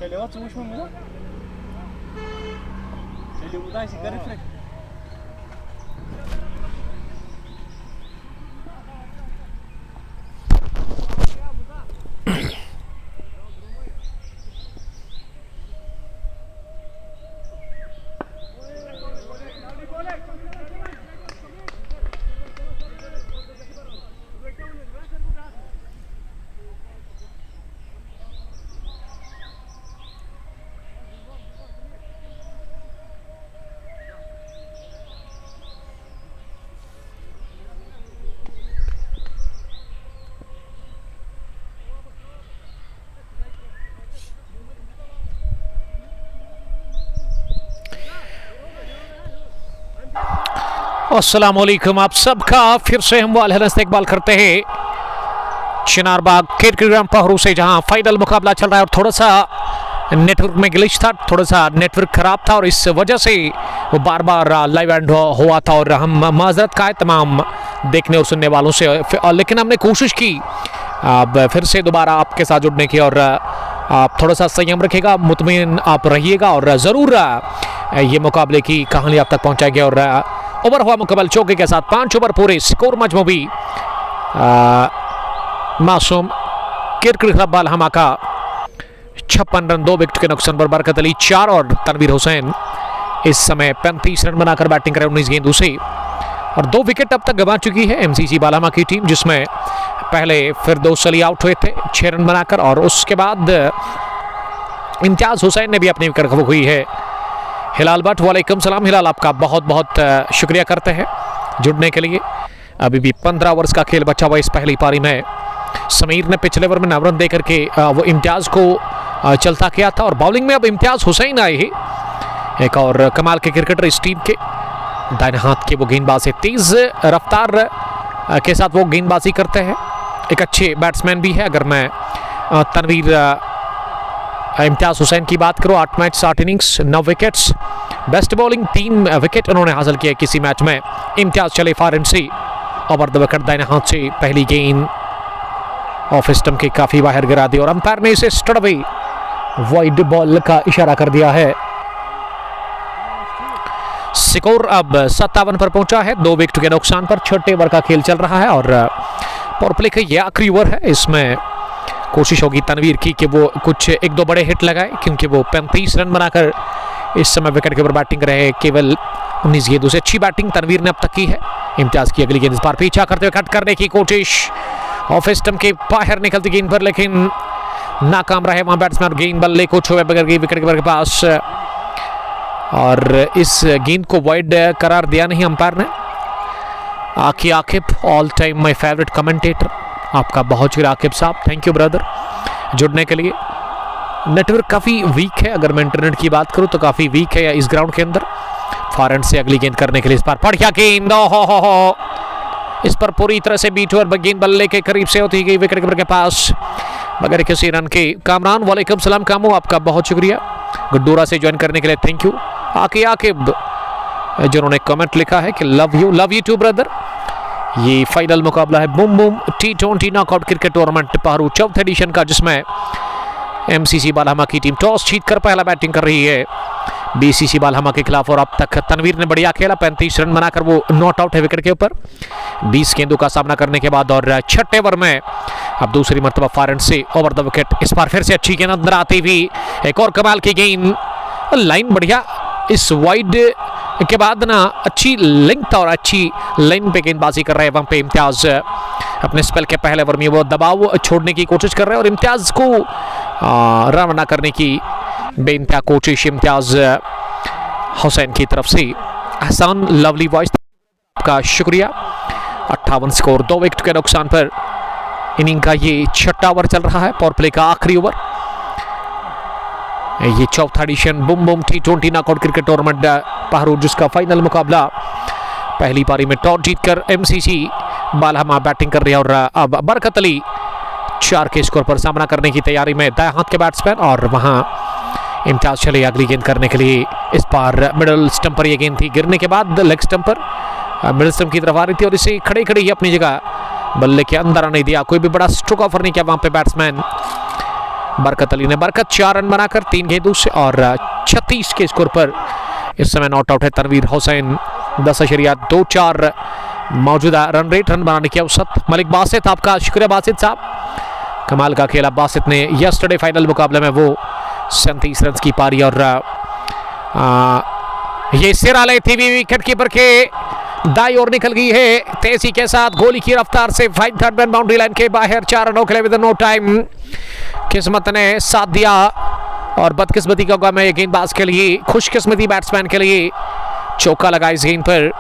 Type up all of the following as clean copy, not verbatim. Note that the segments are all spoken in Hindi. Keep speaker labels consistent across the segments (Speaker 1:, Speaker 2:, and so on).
Speaker 1: Celebra tutmuş mu bunu? Celebra esse cara é
Speaker 2: अस्सलाम वालेकुम, आप सबका फिर से हम वालेकुम इस्तकबाल करते हैं चिनारबाग क्रिकेट ग्राउंड पहरू से, जहां फाइनल मुकाबला चल रहा है और थोड़ा सा नेटवर्क में ग्लिच था, थोड़ा सा नेटवर्क खराब था और इस वजह से वो बार बार लाइव एंड हुआ था और हम माजरत का है तमाम देखने और सुनने वालों से, लेकिन हमने कोशिश की अब फिर से दोबारा आपके साथ जुड़ने की। और आप थोड़ा सा संयम रखिएगा, मुतमईन आप रहिएगा और ज़रूर ये मुकाबले की कहानी आप तक पहुँचाएंगे। और ओवर हुआ मुकम्मल चौके के साथ 5 ओवर पूरे, स्कोर मजमूई मासूम क्रिकेट क्लब बालहमा का 56 रन, 2 विकेट के नुकसान पर बरकत अली 4 और तनवीर हुसैन इस समय 35 रन बनाकर बैटिंग करें 19 गेंदों से। और 2 विकेट अब तक गंवा चुकी है एमसीसी बालहमा की टीम, जिसमें पहले फिरदौस अली आउट हुए थे 6 रन बनाकर और उसके बाद इम्तियाज हुसैन ने भी अपनी विकेट खो हुई है। हिलाल भट्ट, वालेकुम सलाम हिलाल, आपका बहुत बहुत शुक्रिया करते हैं जुड़ने के लिए। अभी भी 15 ओवर्स का खेल बचा हुआ इस पहली पारी में। समीर ने पिछले ओवर में 9 रन देकर के वो इम्तियाज को चलता किया था और बॉलिंग में अब इम्तियाज हुसैन आए ही, एक और कमाल के क्रिकेटर इस टीम के। दाहिने हाथ के वो गेंदबाज है, तेज रफ्तार के साथ वो गेंदबाजी करते हैं, एक अच्छे बैट्समैन भी है। अगर मैं तनवीर इम्तियाज हुसैन की बात करूँ, 8 match 8 innings 9 wickets, best bowling 3 wicket उन्होंने हासिल किया किसी मैच में। इम्तियाज चले फॉरन से ओवर द विकेट, दाहिने हाथ से पहली गेंद ऑफ स्टंप के काफी बाहर गिरा दी और अंपायर ने इसे स्टडवे वाइड बॉल का इशारा कर दिया है। स्कोर अब 57 पर पहुंचा है, 2 विकेट के नुकसान पर। 6 ओवर का खेल चल रहा है और पावर प्ले का यह आखिरी ओवर है। इसमें कोशिश होगी तनवीर की कि वो कुछ 1-2 बड़े हिट लगाए, क्योंकि वो 35 रन बनाकर इस समय विकेट के ऊपर बैटिंग कर रहे हैं। केवल 19 गेंदों से अच्छी बैटिंग तनवीर ने अब तक की है। इम्तियाज की अगली गेंद इस बार पीछा करते हुए कट करने की कोशिश, ऑफ स्टंप के बाहर निकलती गेंद पर, लेकिन नाकाम रहे वहां बैट्समैन। गेंद बल्ले को छुए बगैर गई विकेट के पास और इस गेंद को वाइड करार दिया नहीं अंपायर ने। आकी Aqib, all time my favourite commentator, आपका बहुत शुक्रिया आकिब साहब, थैंक यू ब्रदर जुड़ने के लिए। नेटवर्क काफ़ी वीक है, अगर मैं इंटरनेट की बात करूं तो काफ़ी वीक है इस ग्राउंड के अंदर। फॉरन से अगली गेंद करने के लिए इस बार बढ़िया गेंद, हो इस पर पूरी तरह से बीट और गेंद बल्ले के करीब से होती गई विकेट कीपर के पास बगैर किसी रन के। कामरान, वालेकुम सलाम कामू, आपका बहुत शुक्रिया गुड्डूरा से ज्वाइन करने के लिए, थैंक यू। आके आकिब जिन्होंने कमेंट लिखा है कि लव यू टू ब्रदर। ये फाइनल मुकाबला है boom boom T20 knockout cricket tournament Pahru 4th edition का, जिसमें एमसीसी बालहमा की टीम टॉस जीतकर पहला बैटिंग कर रही है बीसीसी बालहमा के खिलाफ। और अब तक तनवीर ने बढ़िया खेला, 35 रन बनाकर वो नॉट आउट है विकेट के ऊपर 20 गेंदों का सामना करने के बाद। और 6 ओवर में अब दूसरी मरतबा फॉरन से ओवर द विकेट, इस बार फिर से अच्छी गेंद अंदर आती हुई, एक और कमाल की गेंद, लाइन बढ़िया इस वाइड के बाद ना अच्छी लेंथ और अच्छी लाइन पे गेंदबाजी कर रहे हैं वहां पे इम्तियाज। अपने स्पेल के पहले ओवर में वो दबाव छोड़ने की कोशिश कर रहे हैं और इम्तियाज को रवाना करने की बेइंतहा कोशिश इम्तियाज हुसैन की तरफ से। एहसान, लवली वॉइस का शुक्रिया। 58 स्कोर, 2 विकेट के नुकसान पर इनिंग का ये 6वां ओवर चल रहा है, पावर प्ले का आखिरी ओवर। ये चौथा addition Bum boom T20 knockout cricket tournament पहरू, जिसका फाइनल मुकाबला पहली पारी में टॉस जीतकर MCC बालहमा बैटिंग कर रही है। और अब बरकत अली 4 के स्कोर पर सामना करने की तैयारी में, दाएं हाथ के बैट्समैन, और वहां इम्तियाज चले अगली गेंद करने के लिए। इस बार मिडल स्टंप पर यह गेंद थी, गिरने के बाद लेग स्टंप पर मिडल स्टंप की तरफ आ रही थी और इसे खड़े खड़े ही अपनी जगह बल्ले के अंदर आने दिया। कोई भी बड़ा स्ट्रोक ऑफर नहीं किया वहां पे बैट्समैन बरकत अली ने। बरकत 4 रन बनाकर 3 गेंदों से और 36 के स्कोर पर इस समय नॉट आउट है। तनवीर हुसैन 10.24 मौजूदा रन रेट, रन बनाने की औसत। मलिक बासित, आपका शुक्रिया बासित साहब, कमाल का खेला बासित ने यस्टरडे फाइनल मुकाबले में, वो 37 रन की पारी। और ये सिरा ले थी विकेट कीपर के दाई ओर निकल गई है तेजी के साथ, गोली की रफ्तार से। Fine third man boundary line के बाहर, 4 रनों के लिए विद नो टाइम। किस्मत ने साथ दिया और बदकिस्मती का गम है ये गेंदबाज के लिए, खुशकिस्मती बैट्समैन के लिए। चौका लगा इस गेंद पर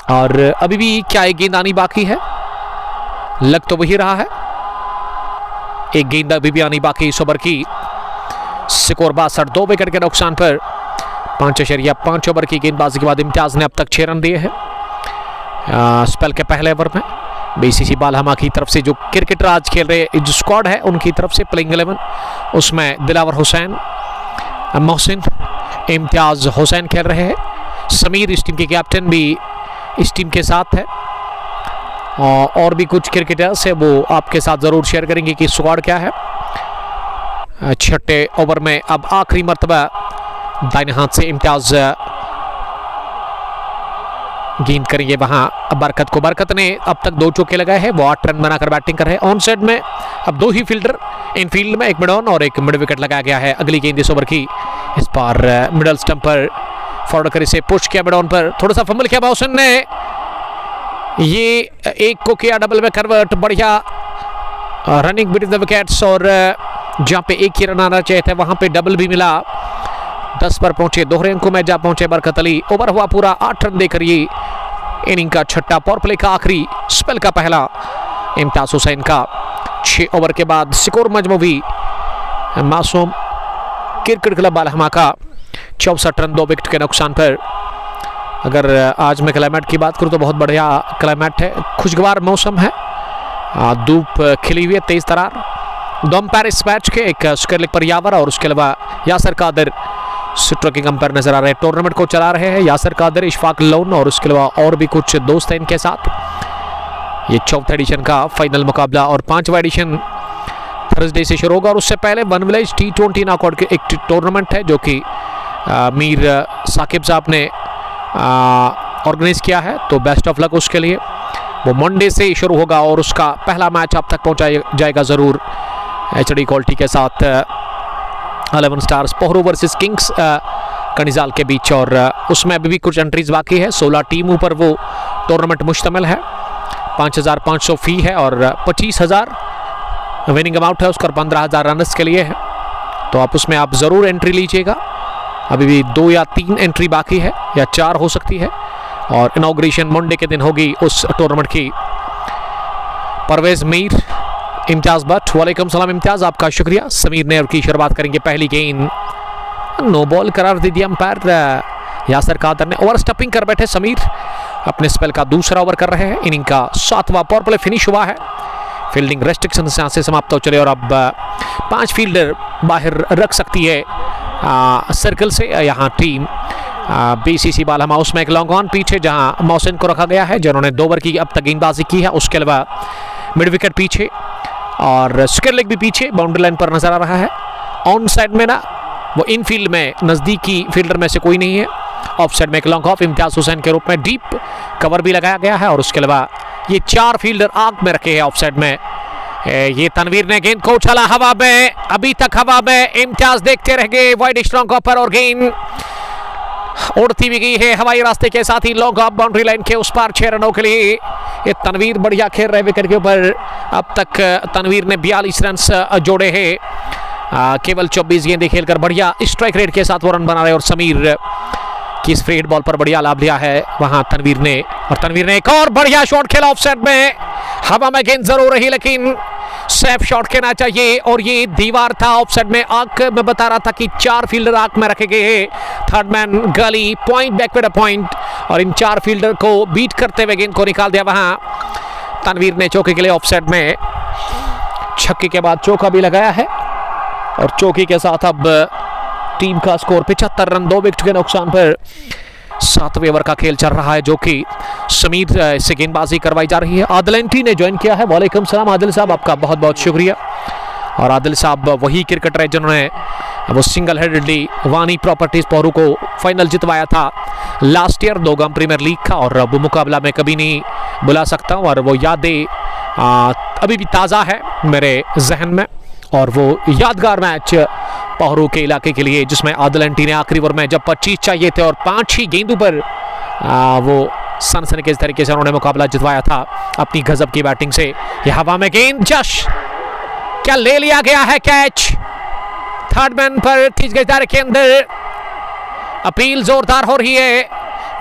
Speaker 2: और अभी भी क्या एक गेंद आनी बाकी है, लग तो वही रहा है। एक गेंद अभी भी आनी बाकी इस ओवर की। स्कोर 62, 2 विकेट के नुकसान पर 5.5 ओवर की गेंदबाजी के बाद इम्तियाज ने अब तक 6 रन दिए हैं। स्पेल के पहले ओवर में BCC बालहमा की तरफ से जो क्रिकेटर आज खेल रहे जो स्क्वाड है उनकी तरफ से प्लेइंग 11, उसमें दिलावर हुसैन, मोहसिन, इम्तियाज हुसैन खेल रहे हैं। समीर इस टीम के कैप्टन भी इस टीम के साथ है और भी कुछ क्रिकेटर्स है, वो आपके साथ ज़रूर शेयर करेंगे कि स्क्वाड क्या है। छठे ओवर में अब आखिरी मर्तबा दाहिने हाथ से इम्तियाज गेंद करेंगे वहां बरकत को। बरकत ने अब तक 2 चौके लगाए हैं, वो 8 रन बनाकर बैटिंग कर रहे हैं। ऑन साइड में अब 2 ही फील्डर, इनफील्ड में एक मिड ऑन और एक मिड विकेट लगाया गया है। अगली गेंद इस ओवर की, इस बार मिडल स्टंप पर फॉरवर्ड कर इसे पुश किया, मिड ऑन पर थोड़ा सा फंबल किया मोहसिन ने, ये एक को किया डबल में कन्वर्ट। बढ़िया रनिंग बिटवीन द विकेट्स और जहां पे एक ही रन आना चाहिए था वहां पे डबल भी मिला। 10 पर पहुंचे, दोहरे अंकों में जा पहुंचे बरकत अली। ओवर हुआ पूरा 8 रन देकर ये इनिंग का छठा, पावर प्ले का आखिरी, स्पेल का पहला इम्तियाज हुसैन का। 6 ओवर के बाद स्कोर मजमूवी मासूम क्रिकेट क्लब बालहमा का 64 रन 2 विकेट के नुकसान पर। अगर आज मैं क्लाइमेट की बात करूं तो बहुत बढ़िया क्लाइमेट है, खुशगवार मौसम है, धूप खिली हुई है, तेज तरार। 2 अंपायर इस मैच के, एक स्क्वायर लेग पर यावर और उसके अलावा यासर कादिर स्ट्रोकिंग अंपायर नजर आ रहे हैं। टूर्नामेंट को चला रहे हैं यासर कादिर, इशफाक लोन और उसके अलावा और भी कुछ दोस्त हैं इनके साथ। ये चौथा एडिशन का फाइनल मुकाबला और 5वां एडिशन थर्सडे से शुरू होगा। और उससे पहले वन विलेज T20 नॉकआउट के एक टूर्नामेंट है जो कि मीर साकिब साहब ने ऑर्गेनाइज किया है, तो बेस्ट ऑफ लक उसके लिए। वो मंडे से शुरू होगा और उसका पहला मैच आप तक पहुंचाया जाएगा ज़रूर HD क्वालिटी के साथ। 11 स्टार्स पोहरू वर्सेस किंग्स कनिजाल के बीच, और उसमें अभी भी कुछ एंट्रीज बाकी है। 16 टीमों पर वो टूर्नामेंट मुश्तमिल है। 5,500 फी है और 25,000 विनिंग अमाउंट है उसका, 15,000 रनर्स के लिए है, तो आप उसमें आप ज़रूर एंट्री लीजिएगा। अभी भी 2 या 3 एंट्री बाकी है या 4 हो सकती है और इनॉग्रेशन मंडे के दिन होगी उस टूर्नामेंट की। परवेज मीर, इम्तियाज भट्ट, वालेकुम सलाम इम्तियाज, आपका शुक्रिया। समीर ने की शुरुआत करेंगे, पहली गेंद नो बॉल करार दे दिया अंपायर यासर कादर ने। ओवर स्टपिंग कर बैठे समीर, अपने स्पेल का दूसरा ओवर कर रहे हैं। इनिंग का 7वां पावर प्ले फिनिश हुआ है, फील्डिंग रेस्ट्रिक्शन से समाप्त हो चले और अब 5 फील्डर बाहर रख सकती है सर्कल से यहाँ टीम BCC बालहमा। उसमें एक लॉन्ग ऑन पीछे जहां मोहसिन को रखा गया है जिन्होंने 2 ओवर की अब तक गेंदबाजी की है, उसके अलावा मिड विकेट पीछे और स्क्वायर लेग भी पीछे बाउंड्री लाइन पर नजर आ रहा है। ऑन साइड में ना वो इन फील्ड में नज़दीकी फील्डर में से कोई नहीं है। ऑफ साइड में एक लॉन्ग ऑफ इम्तियाज हुसैन के रूप में डीप कवर भी लगाया गया है और उसके अलावा ये 4 फील्डर आग में रखे हैं ऑफ साइड में। ये तनवीर ने गेंद को उछाला हवा में, अभी तक हवा में, इम्तियाज देखते रह गए वाइड स्ट्रॉन्ग ऑफर और गेंद उड़ती भी गई है हवाई रास्ते के साथ ही लॉन्ग ऑफ बाउंड्री लाइन के उस पार 6 रनों के लिए। ये तनवीर बढ़िया खेल रहे विकेट के ऊपर। अब तक तनवीर ने 42 रन जोड़े हैं, केवल 24 गेंदें खेलकर बढ़िया स्ट्राइक रेट के साथ वो रन बना रहे और समीर की इस फ्री हिट बॉल पर बढ़िया लाभ लिया है वहां तनवीर ने। और तनवीर ने एक और बढ़िया शॉट खेला ऑफ साइड में, हवा में गेंद जरूर रही लेकिन सेफ शॉट कहना चाहिए और ये दीवार था ऑफसाइड में। आंख में बता रहा था कि 4 फील्डर आंख में रखे गए हैं। थर्ड मैन गली पॉइंट बैकवर्ड पॉइंट और इन 4 फील्डर को बीट करते हुए गेंद को निकाल दिया वहां तनवीर ने चौके के लिए। ऑफसाइड में छक्के के बाद चौका भी लगाया है और चौके के साथ अब टीम का स्कोर 75 रन 2 विकेट के नुकसान पर 7वें ओवर का खेल चल रहा है, जो कि समीर से गेंदबाजी करवाई जा रही है। आदिल एंट्री ने ज्वाइन किया है। वालेकुम सलाम आदिल साहब, आपका बहुत बहुत शुक्रिया। और आदिल साहब वही क्रिकेटर है जिन्होंने वो सिंगल हेडेडली वानी प्रॉपर्टीज पौरू को फाइनल जितवाया था लास्ट ईयर 2 गम प्रीमियर लीग का, और वो मुकाबला मैं कभी नहीं भुला सकता हूँ और वो यादें अभी भी ताज़ा है मेरे जहन में। और वो यादगार मैच पहरू के इलाके के लिए जिसमें आदिल एंटी ने आखिरी ओवर में जब 25 चाहिए थे और 5 ही गेंदों पर वो सनसनीखेज तरीके से उन्होंने मुकाबला जितवाया था अपनी गजब की बैटिंग से। यह हवा में गेंद जश क्या ले लिया गया है कैच। थर्ड मैन पर तीस गज दायरे के अंदर अपील जोरदार हो रही है।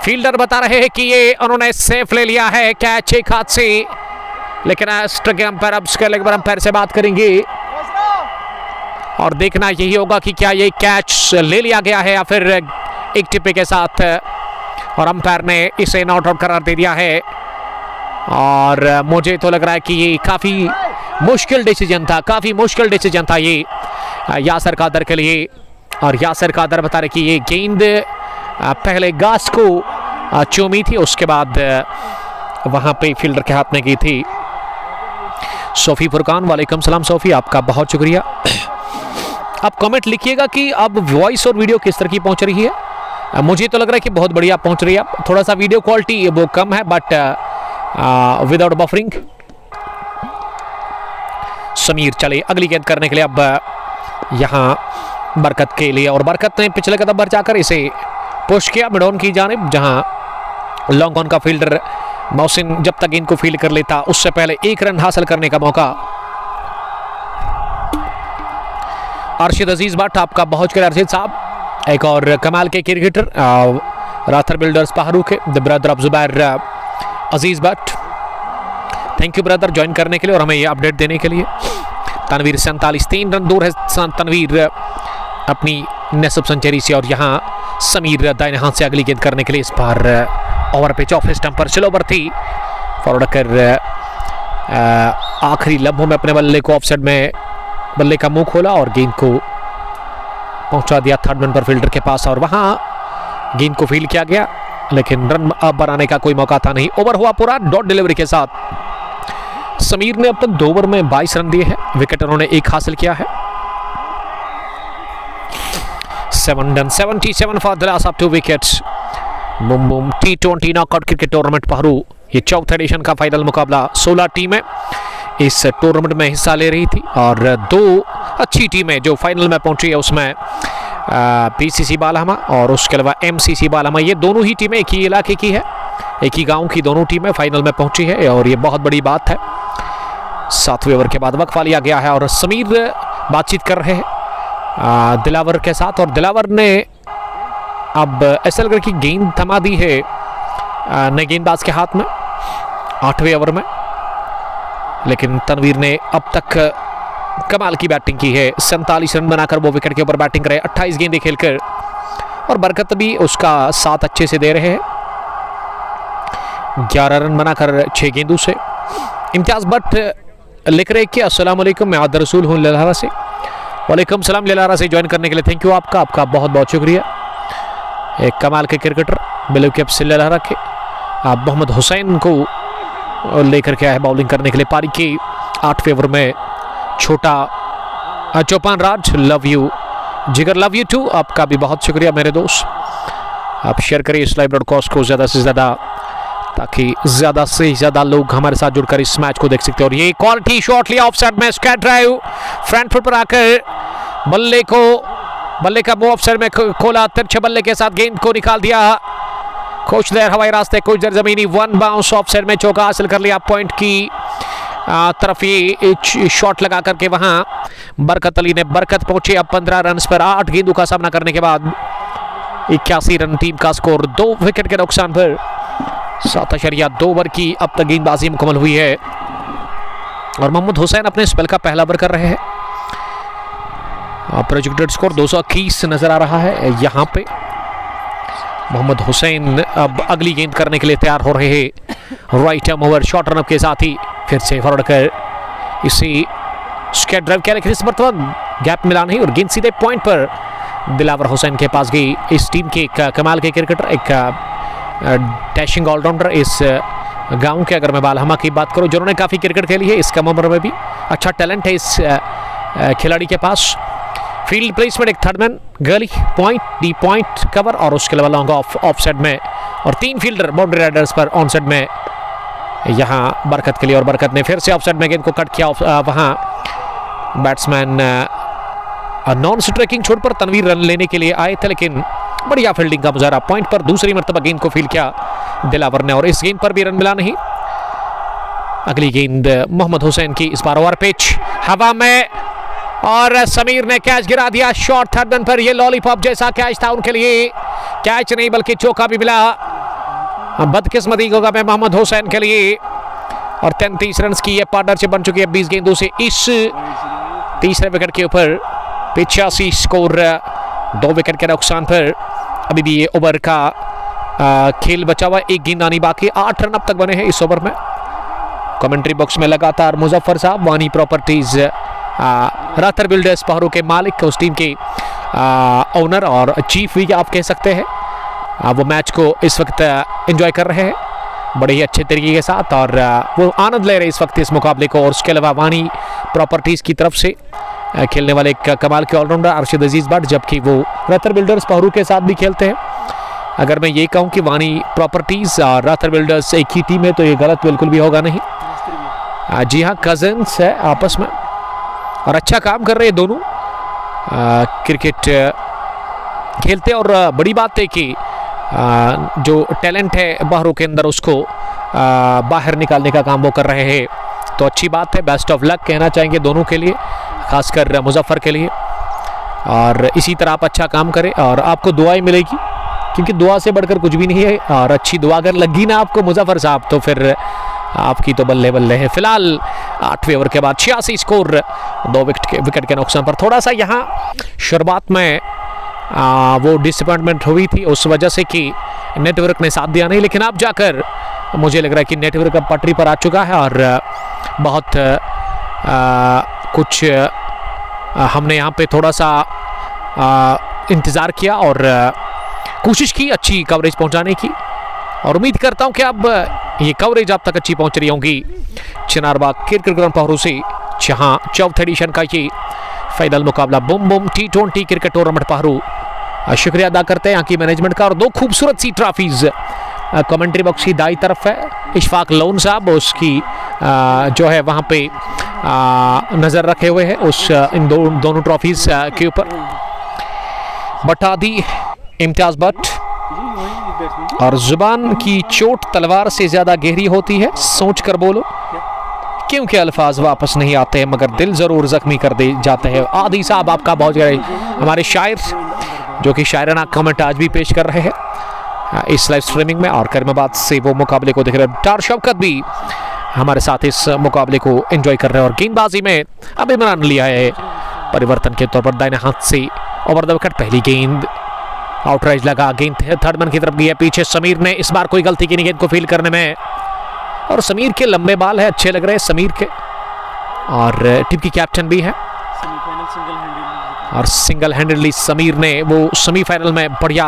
Speaker 2: फील्डर बता रहे हैं कि ये उन्होंने सेफ ले लिया है कैच एक हाथ से, लेकिन अंपायर अब उसके लेग पर अंपायर से बात करेंगे और देखना यही होगा कि क्या ये कैच ले लिया गया है या फिर एक टिप्पे के साथ, और अंपायर ने इसे नॉट आउट करार दे दिया है। और मुझे तो लग रहा है कि ये काफ़ी मुश्किल डिसीजन था ये यासर कादर के लिए। और यासर कादर बता रहे कि ये गेंद पहले गास को चूमी थी, उसके बाद वहाँ पे फील्डर के हाथ में गई थी। सोफ़ी फुरकान, वालेकुम सलाम सोफ़ी, आपका बहुत शुक्रिया। आप कमेंट लिखिएगा कि अब वॉइस और वीडियो किस तरह की पहुंच रही है। मुझे तो लग रहा है कि बहुत बढ़िया पहुंच रही है। थोड़ा सा वीडियो क्वालिटी वो कम है बट विदाउट बफरिंग। समीर चले अगली गेंद करने के लिए अब यहाँ बरकत के लिए, और बरकत ने पिछले कदम पर जाकर इसे पुश किया मिड ऑन की जानिब, जहां लॉन्ग ऑन का फील्डर मोहसिन जब तक गेंद को फील्ड कर लेता उससे पहले 1 रन हासिल करने का मौका। अर्शिद अजीज भट्ट, आपका बहुत शुक्रिया अर्शिद साहब, एक और कमाल के क्रिकेटर राथर बिल्डर्स पहरू के the brother of Zubair Aziz Bhatt. Thank you brother join करने के लिए और हमें ये अपडेट देने के लिए। तनवीर 47 3 रन दूर है तनवीर अपनी नेसब सेंचुरी से, और यहाँ समीर दाहिने हाथ से अगली गेंद करने के लिए। इस बार ओवर पिच ऑफ स्टंप पर स्लो ओवर थी, फॉरवर्ड कर आखिरी लम्हों में अपने बल्ले को ऑफसाइड में बल्ले का मुंह खोला और गेंद को पहुंचा दिया थर्ड मैन पर फील्डर के पास, और वहां गेंद को फील्ड किया गया लेकिन रन अब बनाने का कोई मौका था नहीं। ओवर हुआ पूरा डॉट डिलीवरी के साथ। समीर ने अब तक 2 ओवर में 22 रन दिए हैं, विकेट उन्होंने 1 हासिल किया है। 7 run 77 for the last of 2 wickets. Boom boom T20 knockout cricket tournament पहरू, ये 4th एडिशन का फाइनल मुकाबला। 16 टीमें इस टूर्नामेंट में हिस्सा ले रही थी और 2 अच्छी टीमें जो फाइनल में पहुंची है उसमें PCC बालामा और उसके अलावा MCC बालामा, ये दोनों ही टीमें एक ही इलाके की है, एक ही गांव की दोनों टीमें फाइनल में पहुंची है और ये बहुत बड़ी बात है। 7वें ओवर के बाद वक्फा लिया गया है और समीर बातचीत कर रहे हैं दिलावर के साथ, और दिलावर ने अब ऐसा लग रहा है कि गेंद थमा दी है नए गेंदबाज के हाथ में 8वें ओवर में, लेकिन तनवीर ने अब तक कमाल की बैटिंग की है। 47 रन बनाकर वो विकेट के ऊपर बैटिंग करे 28 गेंदें खेलकर, और बरकत भी उसका साथ अच्छे से दे रहे हैं। 11 रन बनाकर 6 गेंदों से। इम्तियाज भट्ट लिख रहे कि अस्सलाम वालेकुम, मैं आदर रसूल हूँ ललहारा से। वालेकुम सलाम ललहारा से ज्वाइन करने के लिए थैंक यू आपका बहुत बहुत शुक्रिया। एक कमाल के क्रिकेटर बिलो कैप से ललहारा के मोहम्मद हुसैन को लेकर के आए बॉलिंग करने के लिए। पारी के 8वें ओवर में छोटा चौपान राज, लव यू जिगर, लव यू टू, आपका भी बहुत शुक्रिया मेरे दोस्त। आप शेयर करिए इस लाइव ब्रॉडकास्ट को ज़्यादा से ज़्यादा, ताकि ज़्यादा से ज़्यादा लोग हमारे साथ जुड़कर इस मैच को देख सकते हैं। और ये क्वालिटी शॉट लिया ऑफ साइड में, स्क्वायर ड्राइव फ्रंट फुट पर आकर बल्ले का मुंह ऑफ साइड में खोला, तिरछे बल्ले के साथ गेंद को निकाल दिया। कुछ देर हवाई रास्ते, कुछ देर जमीनी, 1 बाउंस ऑफ साइड में चौका हासिल कर लिया। पॉइंट की तरफ ये शॉट लगा करके वहां बरकत अली ने बरकत पहुंचे अब 15 रन पर 8 गेंदों का सामना करने के बाद 81 रन टीम का स्कोर 2 विकेट के नुकसान पर। 7.2 ओवर की अब तक गेंदबाजी मुकम्मल हुई है। और मोहम्मद हुसैन अपने स्पेल का पहला ओवर कर रहे हैं। प्रोजेक्टेड स्कोर 221 नजर आ रहा है। यहाँ पे मोहम्मद हुसैन अब अगली गेंद करने के लिए तैयार हो रहे हैं। Right arm over short run up के साथ ही फिर से फॉरवर्ड कर इसे स्केट ड्राइव किया, लेकिन इस मरतबा गैप मिला नहीं और गेंद सीधे पॉइंट पर दिलावर हुसैन के पास गई। इस टीम के एक कमाल के क्रिकेटर, एक डैशिंग ऑलराउंडर इस गांव के, अगर मैं बालहमा की बात करूं, जिन्होंने काफ़ी क्रिकेट खेली है। इस कम उम्र में भी अच्छा टैलेंट है इस खिलाड़ी के पास। फील्ड प्लेसमेंट एक थर्ड मैन, गली पॉइंट, डी पॉइंट कवर और उसके अलावा लॉन्ग ऑफ साइड में और 3 फील्डर बाउंड्री राइडर्स पर ऑन साइड में यहाँ बरकत के लिए, और बरकत ने फिर से ऑफ साइड में गेंद को कट किया। वहाँ बैट्समैन नॉन स्ट्राइकिंग छोड़ पर तनवीर रन लेने के लिए आए थे, लेकिन बढ़िया फील्डिंग का मुजाहरा पॉइंट पर दूसरी मरतबा गेंद को फील्ड किया दिलावर ने और इस गेंद पर भी रन मिला नहीं। अगली गेंद मोहम्मद हुसैन की, इस बार ओवर पिच हवा में और समीर ने कैच गिरा दिया शॉर्ट थर्ड रन पर। ये लॉलीपॉप जैसा कैच था उनके लिए, कैच नहीं बल्कि चौका भी मिला। बदकिस्मती होगा मैं मोहम्मद हुसैन के लिए और 33 रन की ये पार्टनरशिप बन चुकी है 20 गेंदों से। इस तीसरे विकेट के ऊपर 85 स्कोर, 2 विकेट के नुकसान पर अभी भी ये ओवर का खेल बचा हुआ, एक गेंद आनी बाकी। 8 रन अब तक बने हैं इस ओवर में। कमेंट्री बॉक्स में लगातार मुजफ्फर साहब, वानी प्रॉपर्टीज रातर बिल्डर्स पहरू के मालिक, उस टीम के ओनर और चीफ भी आप कह सकते हैं, वो मैच को इस वक्त एंजॉय कर रहे हैं बड़े ही अच्छे तरीके के साथ और वो आनंद ले रहे हैं इस वक्त इस मुकाबले को। और उसके अलावा वानी प्रॉपर्टीज़ की तरफ से खेलने वाले एक कमाल के ऑलराउंडर अरशद अजीज भट्ट, जबकि वो रातर बिल्डर्स पहरू के साथ भी खेलते हैं। अगर मैं ये कहूँ कि वानी प्रॉपर्टीज़ और रातर बिल्डर्स एक ही टीम है तो ये गलत बिल्कुल भी होगा नहीं। जी हाँ, कजन्स है आपस में और अच्छा काम कर रहे हैं दोनों, क्रिकेट खेलते। और बड़ी बात है कि जो टैलेंट है बहरू के अंदर उसको बाहर निकालने का काम वो कर रहे हैं, तो अच्छी बात है। बेस्ट ऑफ लक कहना चाहेंगे दोनों के लिए, खासकर मुजफ्फर के लिए। और इसी तरह आप अच्छा काम करें और आपको दुआएं मिलेगी, क्योंकि दुआ से बढ़कर कुछ भी नहीं है। और अच्छी दुआ अगर लगी ना आपको मुजफ्फर साहब, तो फिर आपकी तो बल्ले बल्ले है। फिलहाल 8वें ओवर के बाद 86 स्कोर, 2 विकेट के नुकसान पर। थोड़ा सा यहाँ शुरुआत में वो डिसअपॉइंटमेंट हुई थी उस वजह से कि नेटवर्क ने साथ दिया नहीं, लेकिन अब जाकर मुझे लग रहा है कि नेटवर्क अब पटरी पर आ चुका है और बहुत कुछ हमने यहाँ पे थोड़ा सा इंतज़ार किया और कोशिश की अच्छी कवरेज पहुँचाने की, और उम्मीद करता हूँ कि अब ये कवरेज आप तक अच्छी पहुँच रही होंगी। चिनारबाग क्रिकेट ग्राउंड पहरू से, जहाँ 4th एडिशन का ये फाइनल मुकाबला boom boom T20 cricket tournament Pahru. शुक्रिया अदा करते हैं यहाँ की मैनेजमेंट का। और 2 खूबसूरत सी ट्रॉफीज कमेंट्री बॉक्स की दाई तरफ है, इशफाक लोन साहब उसकी जो है वहाँ पे नज़र रखे हुए हैं उस इन दोनों ट्रॉफीज के ऊपर। बटादी इम्तियाज भट्ट, और जुबान की चोट तलवार से ज़्यादा गहरी होती है, सोच कर बोलो, क्योंकि अल्फाज वापस नहीं आते हैं मगर दिल ज़रूर ज़ख्मी कर दे जाते हैं। आदि साहब आपका बहुत हमारे शायर जो कि शायराना कमेंट आज भी पेश कर रहे हैं इस लाइव स्ट्रीमिंग में, और करीमाबाद से वो मुकाबले को देख रहे हैं। डार शौकत भी हमारे साथ इस मुकाबले को एंजॉय कर रहे हैं। और गेंदबाजी में अब इमरान लिया है परिवर्तन के तौर पर दाहिने हाथ से ओवर द विकेट। पहली गेंद आउटराइज लगा, गेंद थर्ड मैन की तरफ गई है पीछे। समीर ने इस बार कोई गलती की नहीं गेंद को फील करने में, और समीर के लंबे बाल है, अच्छे लग रहे हैं समीर के, और टीम की कैप्टन भी है। और सिंगल हैंडेडली समीर ने वो सेमीफाइनल में बढ़िया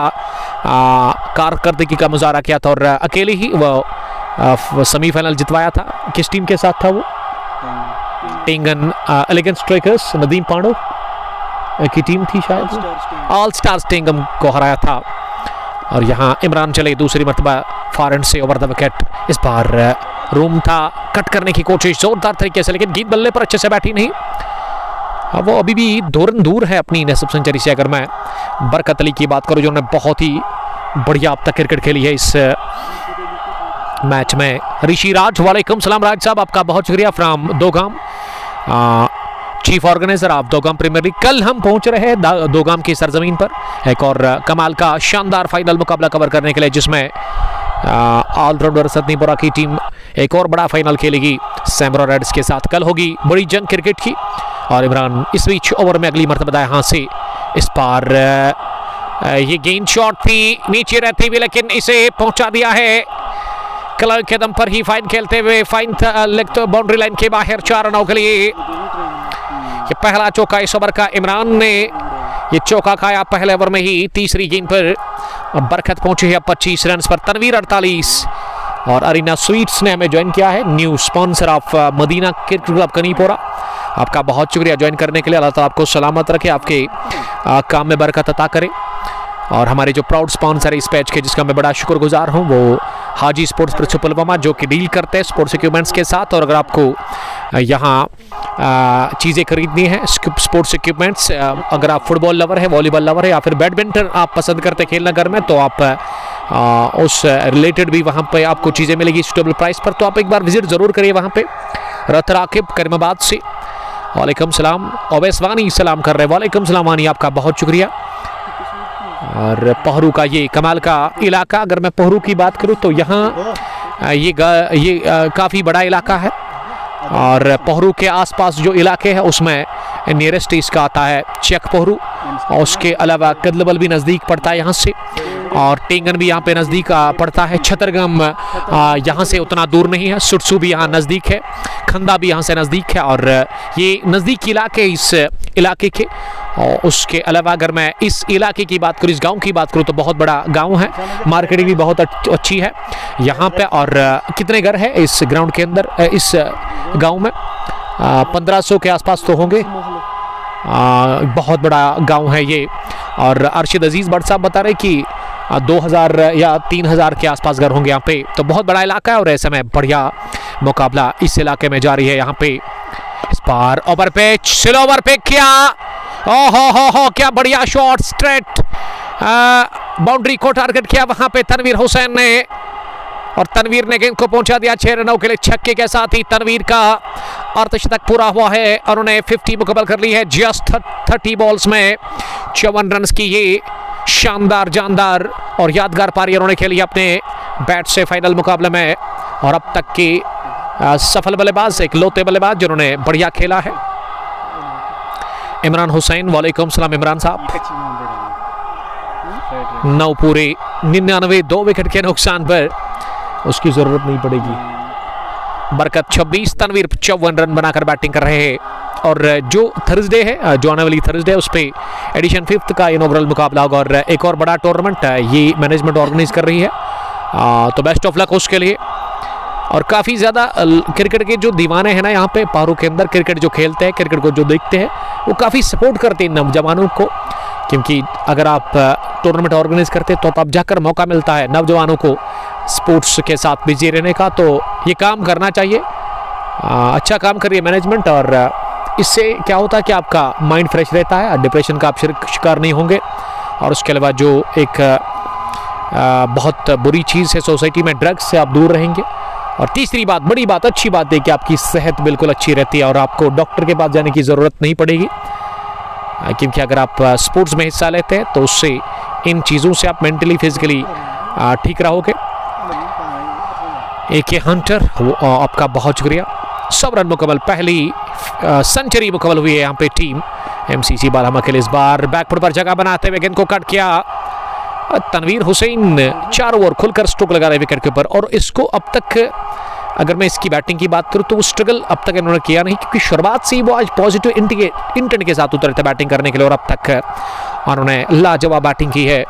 Speaker 2: कारकर्दगी का मुजाहरा किया था और अकेले ही वो सेमीफाइनल जितवाया था। किस टीम के साथ था वो? Tengen elegant strikers, Nadeem Pando की टीम थी शायद, ऑल स्टार्स टेंगम को हराया था। और यहाँ इमरान चले दूसरी मरतबा फॉरन से ओवर द विकेट। इस बार रूम था, कट करने की कोशिश जोरदार तरीके से, लेकिन गेंद बल्ले पर अच्छे से बैठी नहीं। अब वो अभी भी 2 रन दूर है अपनी नसीब सेंचुरी से। अगर मैं बरकत अली की बात करूँ जिन्होंने बहुत ही बढ़िया अब तक क्रिकेट खेली है इस मैच में। ऋषि राज, वालेकुम सलाम राज साहब, आपका बहुत शुक्रिया from Dogam, chief organiser of Dogam Premier League. कल हम पहुंच रहे हैं दोगाम की सरजमीन पर एक और कमाल का शानदार फाइनल मुकाबला कवर करने के लिए, जिसमें ऑलराउंडर सतनीपुरा की टीम एक और बड़ा फाइनल खेलेगी सैमरा रेड्स के साथ। कल होगी बड़ी जंग क्रिकेट की। और इमरान इस बीच ओवर में अगली मरतबा यहाँ से इस पार ये गेंद शॉट थी नीचे रहती हुई, लेकिन इसे पहुंचा दिया है क्लब के दम पर ही। फाइन खेलते हुए फाइन लेग तो बाउंड्री लाइन के बाहर 4 रनों के लिए। ये पहला चौका इस ओवर का। इमरान ने ये चौका खाया पहले ओवर में ही तीसरी गेंद पर। बरकत पहुंची है 25 रन पर, तनवीर 48। और अरीना स्वीट्स ने हमें ज्वाइन किया है, new sponsor of Madina Cricket Club Kanipora. आपका बहुत शुक्रिया ज्वाइन करने के लिए। अल्लाह ताला आपको सलामत रखे, आपके काम में बरकत अता करे। और हमारे जो प्राउड स्पॉन्सर है इस पैच के, जिसका मैं बड़ा शुक्रगुजार हूं, वो हाजी स्पोर्ट्स प्रिंसिपल पुलवामा, जो कि डील करते हैं स्पोर्ट्स इक्विपमेंट्स के साथ। और अगर आपको यहाँ चीज़ें खरीदनी है स्पोर्ट्स इक्विपमेंट्स, अगर आप फुटबॉल लवर है, वॉलीबॉल लवर है, या फिर बैडमिंटन आप पसंद करते खेलना घर में, तो आप उस रिलेटेड भी वहाँ पे आपको चीज़ें मिलेगी सूटेबल प्राइस पर। तो आप एक बार विजिट ज़रूर करिए वहाँ पे। रत राकिब करीमाबाद से वालेकुम सलाम। ओवैस वानी सलाम कर रहे हैं, वालेकुम सलाम वानी, आपका बहुत शुक्रिया। और पहरू का ये कमाल का इलाका, अगर मैं पहरू की बात करूं तो यहाँ ये काफ़ी बड़ा इलाका है। और पहरू के आसपास जो इलाके हैं उसमें नियरेस्ट इसका आता है चेक पहरू, और उसके अलावा कदलबल भी नज़दीक पड़ता है यहाँ से, और टेंगन भी यहाँ पे नज़दीक पड़ता है। छतरगम यहाँ से उतना दूर नहीं है, सुरसू भी यहाँ नज़दीक है, खंदा भी यहाँ से नज़दीक है। और ये नज़दीकी इलाके इस इलाके के। और उसके अलावा अगर मैं इस इलाके की बात करूँ, इस गांव की बात करूँ, तो बहुत बड़ा गांव है, मार्केटिंग भी बहुत अच्छी है यहाँ पे। और कितने घर है इस ग्राउंड के अंदर, इस गांव में 1500 के आसपास तो होंगे। बहुत बड़ा गांव है ये। और अरशद अजीज़ भट्ट साहब बता रहे कि 2000 या 3000 के आसपास घर होंगे यहाँ पे। तो बहुत बड़ा इलाका है और ऐसे में बढ़िया मुकाबला इस इलाके में जारी है यहाँ पे। इस बार over pitch, slow over pick किया, हो क्या बढ़िया शॉट, स्ट्रेट बाउंड्री को टारगेट किया वहां पे तनवीर हुसैन ने। और तनवीर ने गेंद को पहुंचा दिया 6 रनों के लिए। छक्के के साथ ही तनवीर का अर्धशतक पूरा हुआ है और उन्हें 50 मुकम्मल कर ली है जस्ट 30 बॉल्स में। 54 रन की ये शानदार जानदार और यादगार पारी उन्होंने खेली अपने बैट से फाइनल मुकाबले में। और अब तक की सफल बल्लेबाज, एक लौते बल्लेबाज जिन्होंने बढ़िया खेला है, इमरान हुसैन। वालेकुम सलाम इमरान साहब। 9 पूरे 99, 2 विकेट के नुकसान पर उसकी जरूरत नहीं पड़ेगी। बरकत 26, तनवीर 54 रन बनाकर बैटिंग कर रहे हैं। और जो थर्सडे है, जो आने वाली थर्सडे है, उस पर एडिशन 5th का इनॉग्रल मुकाबला होगा और एक और बड़ा टूर्नामेंट ये मैनेजमेंट ऑर्गेनाइज कर रही है। तो बेस्ट ऑफ लक उसके लिए। और काफ़ी ज़्यादा क्रिकेट के जो दीवाने हैं ना यहाँ पे पारू के अंदर, क्रिकेट जो खेलते हैं, क्रिकेट को जो देखते हैं, वो काफ़ी सपोर्ट करते हैं नौजवानों को। क्योंकि अगर आप टूर्नामेंट ऑर्गेनाइज करते हैं तो तब जाकर मौका मिलता है नौजवानों को स्पोर्ट्स के साथ बिजी रहने का। तो ये काम करना चाहिए, अच्छा काम करिए मैनेजमेंट। और इससे क्या होता है कि आपका माइंड फ्रेश रहता है, डिप्रेशन का आप शिकार नहीं होंगे। और उसके अलावा जो एक बहुत बुरी चीज़ है सोसाइटी में, ड्रग्स से आप दूर रहेंगे। और तीसरी बात, बड़ी बात, अच्छी बात है कि आपकी सेहत बिल्कुल अच्छी रहती है और आपको डॉक्टर के पास जाने की ज़रूरत नहीं पड़ेगी। क्योंकि अगर आप स्पोर्ट्स में हिस्सा लेते हैं तो उससे इन चीज़ों से आप मेंटली फिजिकली ठीक रहोगे। AK हंटर, आपका बहुत शुक्रिया। 100 रन मुकम्मल, पहली सेंचुरी मुकम्मल हुई है यहाँ पे टीम MCC बालहमा के लिए। इस बार बैकफुट पर जगह बनाते हुए गेंद को कट किया तनवीर हुसैन। 4 ओवर खुलकर स्ट्रोक लगा रहे विकेट के ऊपर। और इसको अब तक अगर मैं इसकी बैटिंग की बात करूं तो वो स्ट्रगल अब तक इन्होंने किया नहीं, क्योंकि शुरुआत से ही वो आज पॉजिटिव इंटेंट के साथ उतरे थे बैटिंग करने के लिए। और अब तक उन्होंने लाजवाब बैटिंग की है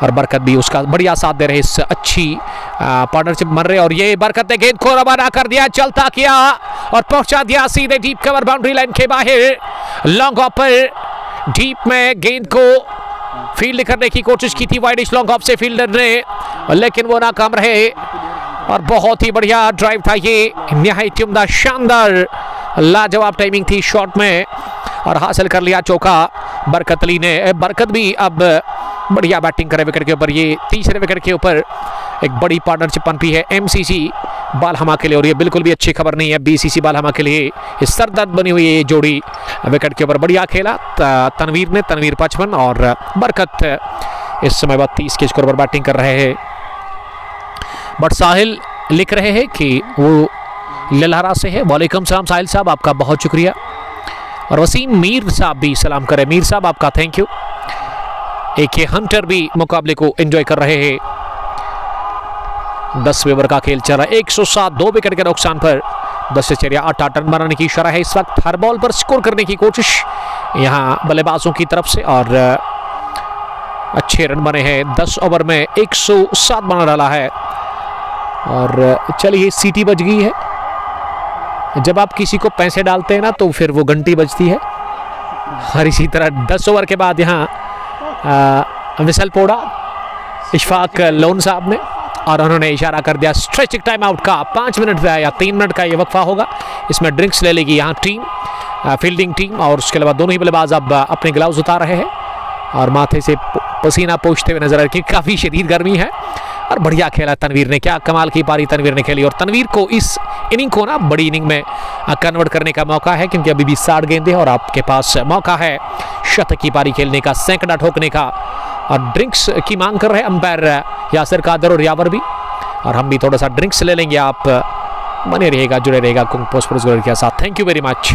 Speaker 2: और बरकत भी उसका बढ़िया साथ दे रहे, इस अच्छी पार्टनरशिप बन रहे। और ये बरकत ने गेंद को रवाना कर दिया, चलता किया और पहुंचा दिया सीधे डीप कवर बाउंड्री लाइन के बाहर। लॉन्ग ऑफ पर डीप में गेंद को फील्ड करने की कोशिश की थी वाइडिश लॉन्ग ऑफ से फील्डर ने, लेकिन वो नाकाम रहे। और बहुत ही बढ़िया ड्राइव था ये, निहायत उम्दा शानदार लाजवाब टाइमिंग थी शॉट में और हासिल कर लिया चौका बरकत अली ने। बरकत भी अब बढ़िया बैटिंग करे विकेट के ऊपर। ये तीसरे विकेट के ऊपर एक बड़ी पार्टनरशिप पनपी है MCC बालहमा के लिए। और ये बिल्कुल भी अच्छी खबर नहीं है BCC बालहमा के लिए। इस सरदर्द बनी हुई ये जोड़ी विकेट के ऊपर बढ़िया खेला तनवीर ने, तनवीर 55 और बरकत इस समय 32 के स्कोर पर बैटिंग कर रहे हैं। बट साहिल लिख रहे हैं कि वो ललहरा से है। वालेकुम सलाम साहिल साहब, आपका बहुत शुक्रिया। और वसीम मीर साहब भी सलाम करें। मीर साहब आपका थैंक यू। AK हंटर भी मुकाबले को एंजॉय कर रहे हैं। 10वें ओवर का खेल चल रहा है। 107 2 विकेट के नुकसान पर 10 से 8 रन बनाने की इशारा है इस वक्त। हर बॉल पर स्कोर करने की कोशिश यहां बल्लेबाजों की तरफ से और अच्छे रन बने हैं। 10 ओवर में 107 बना डाला है। और चलिए सीटी बज गई है। जब आप किसी को पैसे डालते हैं ना तो फिर वो घंटी बजती है। और इसी तरह 10 ओवर के बाद यहाँ विसल पोड़ा इशफाक लोन साहब ने और उन्होंने इशारा कर दिया स्ट्रेचिंग टाइम आउट का। 5 मिनट या 3 मिनट का ये वक्फा होगा। इसमें ड्रिंक्स ले लेगी यहाँ टीम, फील्डिंग टीम। और उसके अलावा दोनों ही बल्लेबाज अब अपने ग्लव्स उतार रहे हैं और माथे से पसीना पोंछते हुए नजर आ रहे हैं। काफ़ी शदीद गर्मी है और बढ़िया खेला तनवीर ने। क्या कमाल की पारी तनवीर ने खेली। और तनवीर को इस इनिंग को ना बड़ी इनिंग में कन्वर्ट करने का मौका है, क्योंकि अभी भी 60 गेंदें और आपके पास मौका है शतक की पारी खेलने का, सैकड़ा ठोकने का। और ड्रिंक्स की मांग कर रहे हैं अंपायर यासिर कादर और यावर भी, और हम भी थोड़ा सा ड्रिंक्स ले लेंगे। आप बने रहिएगा, जुड़े रहिएगा कुंग पोस्ट के साथ। Thank you very much.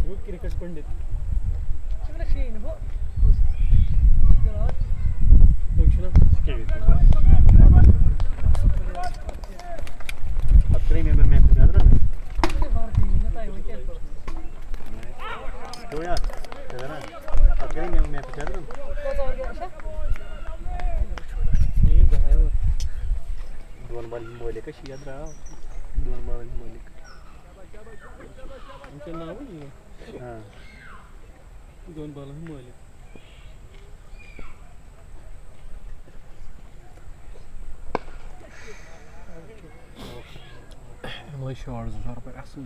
Speaker 1: वो क्रिकेट पंडित दोन बाल मोले कशी याद राहा दोन बाल मोले आमचं नाव हां दोन बाल मोले
Speaker 3: Mooi shorts, zo per assen.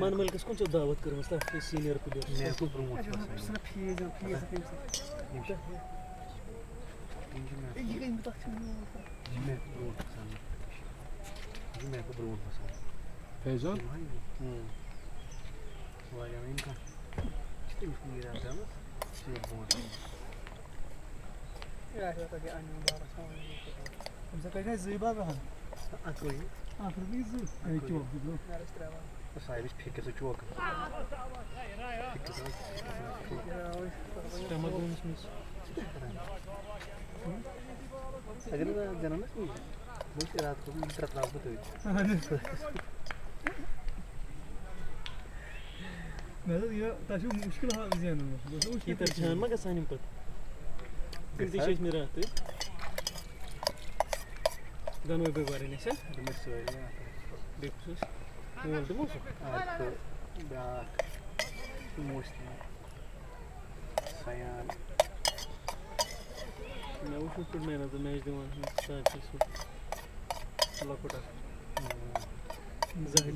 Speaker 1: मान मलकस कौन सा दावत कर मसला सीनियर प्लेयर मैं को प्रमोट कर सकता फीज ये बता मैं को प्रमोट पसंद
Speaker 3: Pezon?
Speaker 1: वाया में इनका स्टीम मेरा था ना से प्रमोट या है तो क्या अन्य बार हम से कहना ज़ीबा बहन कोई आखिर में ज़ू आई चौक दो साइबिस फेंके से चौक टमाटोस में अगर ना जाना ना मुझे रात को इंटर क्लास होते हैं मैं तो ये ताशु मुश्किल है ज़ियाना ये तरजान में कैसा नहीं पता किसी चीज़ में रहते गानों पे बारे में से देखो oldu mu? Artı bak musti sayan ne o şu turmena da mecduman sadece su lakota zahid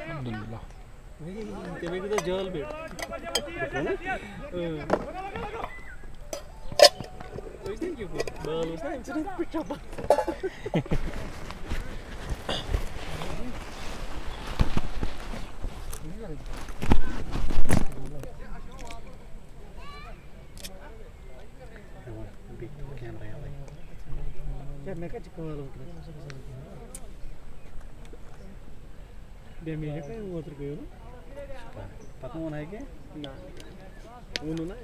Speaker 3: Alhamdulillah.
Speaker 1: Demek ki de jal bir. O yüzden ki bu bağlısına hemsine bir çapa. Bir kameraya alayım. Kendine kaç kameraya Demeyecek mi motor koyuyor? Pata mı ne ki? Na. Onu ne?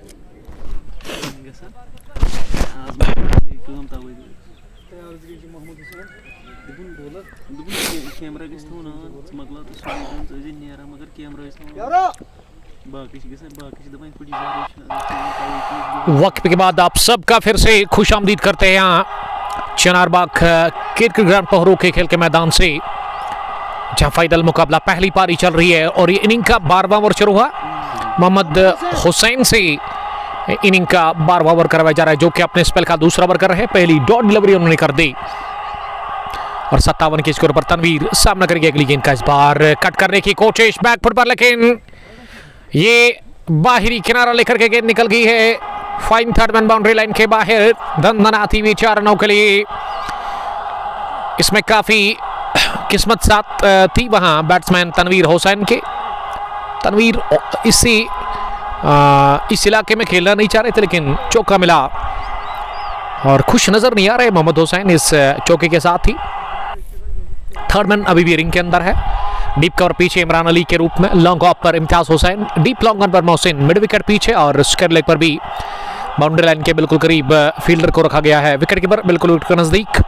Speaker 1: Gasa. Az mı? Kılım tabii. Teyar zirci Mahmud Hüseyin. Dibun bola. Dibun kamera किस्तो ना smagla तो सुन तो जी नहीं आ रहा मगर कैमरा इसमें यारो बाकी किसी दबाई पड़ी जा रही है
Speaker 2: वक्त के बाद आप सबका फिर से खुशामदीद करते हैं यहाँ चनारबाग क्रिकेट ग्राउंड पहरू के खेल के मैदान से जहां फाइनल मुकाबला पहली पारी चल रही है और ये इनिंग का 12वां ओवर शुरू हुआ। मोहम्मद हुसैन से इनिंग का 12वां ओवर करवाया जा रहा है जो कि अपने स्पेल का दूसरा ओवर कर रहे हैं। पहली डॉट डिलीवरी उन्होंने कर दी और 57 के स्कोर पर तनवीर सामना करेगी अगली गेंद का। इस बार कट करने की कोशिश बैकफुट पर लेकिन ये बाहरी किनारा लेकर के गेंद निकल गई है fine third man boundary line के बाहर। दंदनाती हुई 4 रनों के लिए इसमें काफी किस्मत साथ थी वहां बैट्समैन तनवीर हुसैन के। तनवीर इस इलाके में खेलना नहीं चाह रहे थे लेकिन चौका मिला और खुश नजर नहीं आ रहे मोहम्मद हुसैन इस चौके के साथ ही। थर्ड मैन अभी भी रिंग के अंदर है। डीप कवर पीछे इमरान अली के रूप में, लॉन्ग ऑफ पर Imtiaz Hussain, deep long on पर मोहसिन, मिड विकेट पीछे और स्क्वायर लेग पर भी बाउंड्री लाइन के बिल्कुल करीब फील्डर को रखा गया है। विकेट कीपर बिल्कुल विकेट के नजदीक।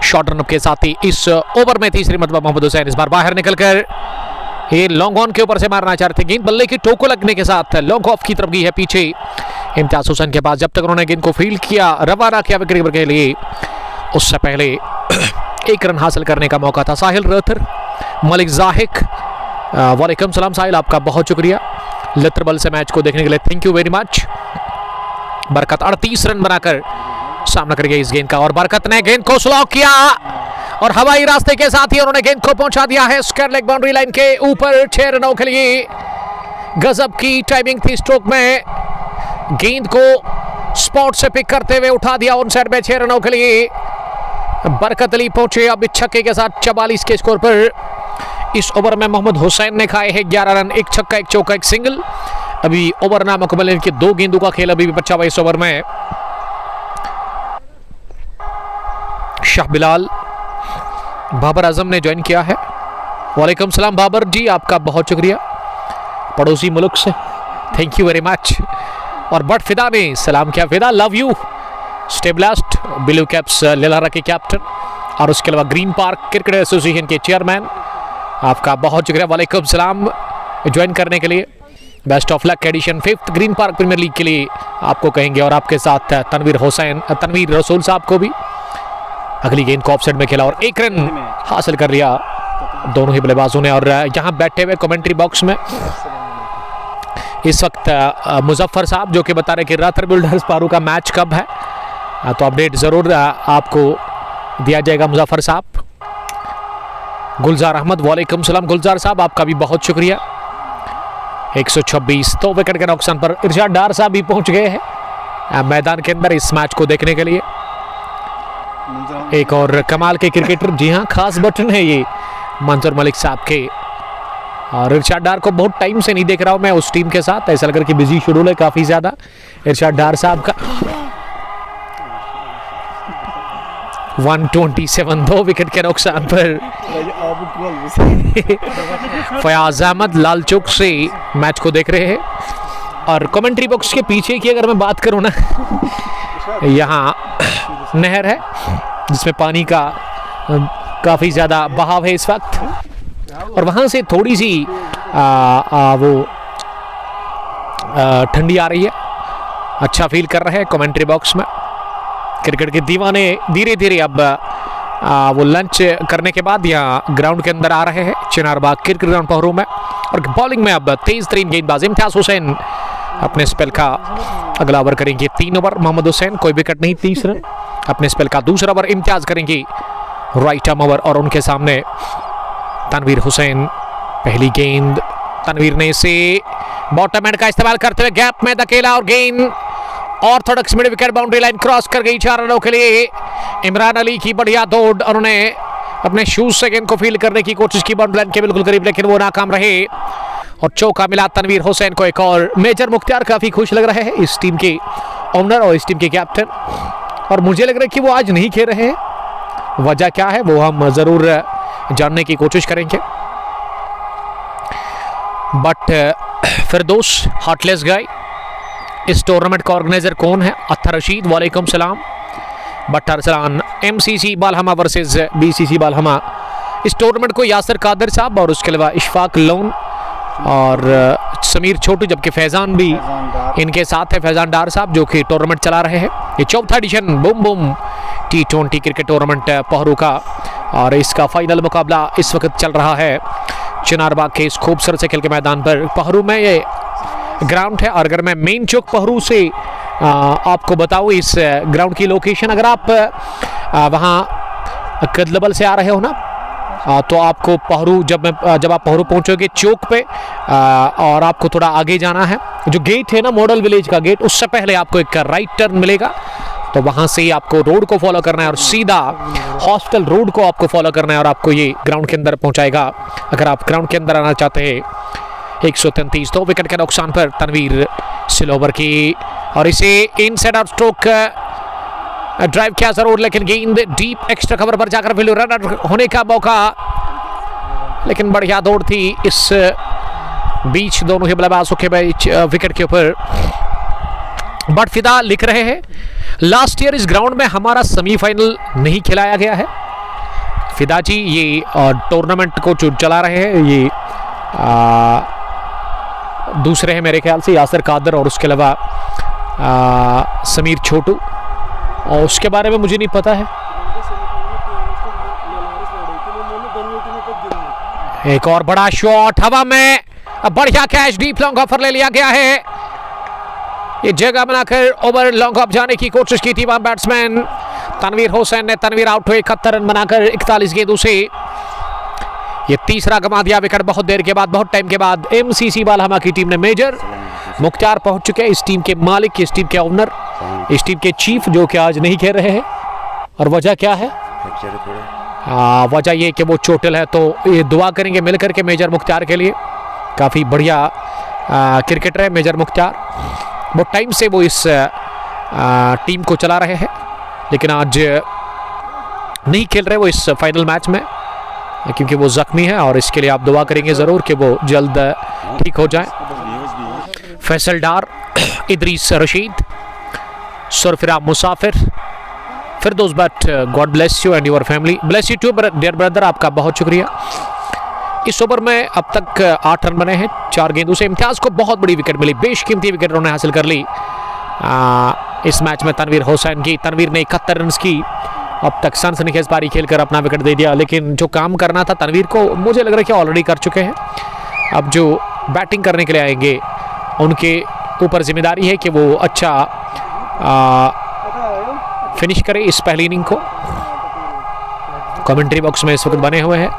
Speaker 2: शॉर्ट रन के साथ ही इस ओवर में तीसरी मरतबा मोहम्मद हुसैन इस बार बाहर निकलकर ये लॉन्ग ऑन के ऊपर से मारना चाह रहे थे। गेंद बल्ले की टोको लगने के साथ लॉन्ग ऑफ की तरफ गई है पीछे इम्तियाज हुसैन के पास। जब तक उन्होंने गेंद को फील्ड किया, रवाना किया विकेट कीपर के लिए, उससे पहले एक रन हासिल करने का मौका था। साहिल रथर, मलिक जाहिक, वालेकुम सलाम साहिल, आपका बहुत शुक्रिया लत्र बल से मैच को देखने के लिए, थैंक यू वेरी मच। बरकत 38 रन बनाकर सामना करेंगे इस गेंद का, और बरकत ने गेंद को स्लो किया और हवाई रास्ते के साथ ही उन्होंने गेंद को पहुंचा दिया है स्क्वायर लेग बाउंड्री लाइन के ऊपर 6 रनों के लिए। गजब की टाइमिंग थी स्ट्रोक में, गेंद को स्पॉट से पिक करते हुए उठा दिया ऑन साइड में 6 रनों के लिए। बरकत अली पहुंचे अब छक्के के साथ 44 के स्कोर पर। इस ओवर में मोहम्मद हुसैन ने खाए हैं 11 रन, 1 छक्का 1 चौका 1 सिंगल। अभी ओवर ना मुकम्मल इनके 2 गेंदों का खेल अभी भी बचा हुआ इस ओवर में। शाह बिलाल बाबर आजम ने ज्वाइन किया है। वालेकुम सलाम बाबर जी, आपका बहुत शुक्रिया पड़ोसी मुल्क से, थैंक यू वेरी मच। और बट फिदा ने सलाम किया, Fida love you, stay blessed. Blue Caps Lilara के कैप्टन और उसके अलावा ग्रीन पार्क क्रिकेट एसोसिएशन के चेयरमैन, आपका बहुत शुक्रिया, वालेकुम सलाम ज्वाइन करने के लिए। Best of luck edition 5th Green Park Premier League के लिए आपको कहेंगे, और आपके साथ तनवीर रसूल साहब को भी। अगली गेंद को ऑफसाइड में खेला और 1 रन हासिल कर लिया दोनों ही बल्लेबाजों ने। और यहाँ बैठे हुए कमेंट्री बॉक्स में इस वक्त मुजफ्फर साहब जो कि बता रहे कि रातर बिल्डर्स पारू का मैच कब है, तो अपडेट ज़रूर आपको दिया जाएगा मुजफ्फर साहब। गुलजार अहमद, वालेकुम सलाम गुलजार साहब, आपका भी बहुत शुक्रिया। 126 तो विकेट के नुकसान पर इरशाद डार साहब भी पहुंच गए हैं मैदान के अंदर इस मैच को देखने के लिए। एक और कमाल के क्रिकेटर, जी हाँ खास बटन है ये मंजूर मलिक साहब के। और इरशाद डार को बहुत टाइम से नहीं देख रहा हूँ मैं उस टीम के साथ, ऐसा लग रहा है कि बिजी शेड्यूल है काफ़ी ज़्यादा इरशाद डार साहब का। 127 2 विकेट के नुकसान पर फयाज अहमद लाल चौक से मैच को देख रहे हैं। और कमेंट्री बॉक्स के पीछे की अगर मैं बात करूँ ना, यहाँ नहर है जिसमें पानी का काफ़ी ज़्यादा बहाव है इस वक्त, और वहाँ से थोड़ी सी ठंडी आ रही है। अच्छा फील कर रहे हैं कमेंट्री बॉक्स में। क्रिकेट के दीवाने धीरे धीरे अब वो लंच करने के बाद यहाँ ग्राउंड के अंदर आ रहे हैं चिनारबाग क्रिकेट ग्राउंड पहरू में। और बॉलिंग में अब तेज तरीन गेंदबाज इम्तियाज हुसैन अपने स्पेल का अगला ओवर करेंगे। 3 ओवर मोहम्मद हुसैन, कोई विकेट नहीं, 30 रन। अपने स्पेल का दूसरा ओवर इम्तियाज करेंगे राइट आर्म ओवर, और उनके सामने तनवीर हुसैन। पहली गेंद तनवीर ने इसे बॉटम एंड का इस्तेमाल करते हुए गैप में धकेला और गेंद Orthodox mid wicket boundary line cross कर गई 4 रनों के लिए। इमरान अली की बढ़िया दौड़, उन्होंने अपने शूज से गेंद को फील्ड करने की कोशिश की बाउंड्री लाइन के बिल्कुल करीब, लेकिन वो नाकाम रहे और चौका मिला तनवीर हुसैन को एक और। मेजर मुख्तियार काफी खुश लग रहे हैं, इस टीम के ओनर और इस टीम के कैप्टन, और मुझे लग रहा है कि वो आज नहीं खेल रहे हैं। वजह क्या है वो हम जरूर जानने की कोशिश करेंगे। बट फिरदौस हार्टलेस गाय, इस टूर्नामेंट का ऑर्गेनाइजर कौन है? अत्तर रशीद, वालेकुम सलाम। Butt Arsalan, MCC Balhama versus BCC Balhama. इस टूर्नामेंट को यासर कादर साहब और उसके अलावा इशफाक लोन और समीर छोटू, जबकि फैजान भी इनके साथ है, फैजान डार साहब जो कि टूर्नामेंट चला रहे हैं। ये 4था edition boom boom T20 cricket tournament Pahru का, और इसका फाइनल मुकाबला इस वक्त चल रहा है चिनारबाग के इस खूबसूरत से खेल के मैदान पर। पहरू में ये ग्राउंड है, और अगर मैं मेन चौक पहरू से आपको बताऊँ इस ग्राउंड की लोकेशन, अगर आप वहाँ कदलबल से आ रहे हो ना, तो आपको पहरू जब आप पहरू पहुँचोगे चौक पे, और आपको थोड़ा आगे जाना है, जो गेट है ना मॉडल विलेज का गेट, उससे पहले आपको एक राइट टर्न मिलेगा, तो वहाँ से ही आपको रोड को फॉलो करना है और सीधा हॉस्टल रोड को आपको फॉलो करना है, और आपको ये ग्राउंड के अंदर पहुँचाएगा अगर आप ग्राउंड के अंदर आना चाहते हैं। 133 2 विकेट के नुकसान पर तनवीर सिलोवर की, और इसे इनसाइड आउट स्ट्रोक ड्राइव किया जरूर, लेकिन गेंद डीप एक्स्ट्रा कवर पर जाकर फिर रन होने का मौका, लेकिन बढ़िया दौड़ थी इस बीच दोनों ही बल्लेबाजों के बीच विकेट के ऊपर। बट फिदा लिख रहे हैं लास्ट ईयर इस ग्राउंड में हमारा सेमीफाइनल नहीं खिलाया गया है। फिदा जी ये टूर्नामेंट को चला रहे हैं, ये दूसरे हैं मेरे ख्याल से यासर कादर और उसके अलावा समीर छोटू, और उसके बारे में मुझे नहीं पता है। एक और बड़ा शॉट हवा में, बढ़िया कैच, डीप लॉन्ग ऑफर ले लिया गया है। ये जगह बनाकर ओवर लॉन्ग ऑफ जाने की कोशिश की थी वहां बैट्समैन तनवीर हुसैन ने। तनवीर आउट हुए 71 रन बनाकर 41 गेंदों से। ये तीसरा गंवा दिया विकेट बहुत देर के बाद, बहुत टाइम के बाद। एमसीसी बालहमा की टीम ने मेजर मुख्तार पहुंच चुके हैं, इस टीम के मालिक, इस टीम के ओनर, इस टीम के चीफ, जो कि आज नहीं खेल रहे हैं। और वजह क्या है? वजह ये कि वो चोटिल है, तो ये दुआ करेंगे मिलकर के मेजर मुख्तार के लिए। काफ़ी बढ़िया क्रिकेटर है मेजर मुख्तार, बहुत टाइम से वो इस टीम को चला रहे हैं, लेकिन आज नहीं खेल रहे वो इस फाइनल मैच में क्योंकि वो जख्मी है, और इसके लिए आप दुआ करेंगे ज़रूर कि वो जल्द ठीक हो जाए। फैसल डार, इदरीस रशीद, सुरफिरा मुसाफिर, Firdous Bhat, God bless you and your family, bless you too dear brother, आपका बहुत शुक्रिया। इस ओवर में अब तक 8 रन बने हैं 4 गेंदों से। इम्तियाज़ को बहुत बड़ी विकेट मिली, बेशकीमती विकेट उन्होंने हासिल कर ली इस मैच में तनवीर हुसैन की। तनवीर ने 71 रन की अब तक सनसनीखेज पारी खेलकर अपना विकेट दे दिया, लेकिन जो काम करना था तनवीर को, मुझे लग रहा है कि ऑलरेडी कर चुके हैं। अब जो बैटिंग करने के लिए आएंगे उनके ऊपर जिम्मेदारी है कि वो अच्छा फिनिश करे इस पहली इनिंग को। कमेंट्री बॉक्स में इस वक्त बने हुए हैं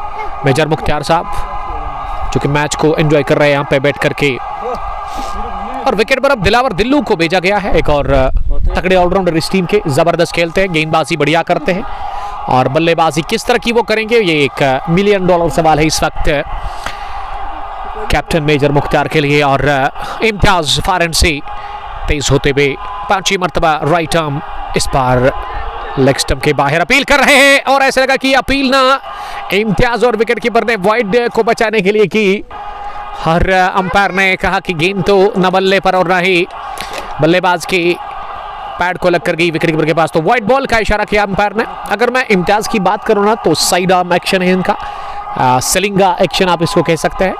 Speaker 2: मेजर मुख्तार साहब, जो कि मैच को एंजॉय कर रहे हैं यहाँ पे बैठ करके। और विकेट पर अब दिलावर दिल्लू को भेजा गया है, एक और तगड़े ऑलराउंडर इस टीम के, जबरदस्त खेलते हैं, गेंदबाजी बढ़िया करते हैं, और बल्लेबाजी किस तरह की वो करेंगे ये एक $1 मिलियन सवाल है इस वक्त कैप्टन मेजर मुख्तार के लिए। और इम्तियाज फारन से तेज होते हुए 5वीं मरतबा राइट आर्म, इस बार लेग स्टंप के बाहर अपील कर रहे हैं, और ऐसा लगा कि अपील ना इम्तियाज और विकेट कीपर ने वाइड को बचाने के लिए की। हर अंपायर ने कहा कि गेंद तो न बल्ले पर और न ही बल्लेबाज के पैड को लग कर गई विकेट कीपर के पास, तो वाइड बॉल का इशारा किया अंपायर ने। अगर मैं इम्तियाज की बात करूँ ना तो साइड आर्म एक्शन है इनका, सलिंगा एक्शन आप इसको कह सकते हैं,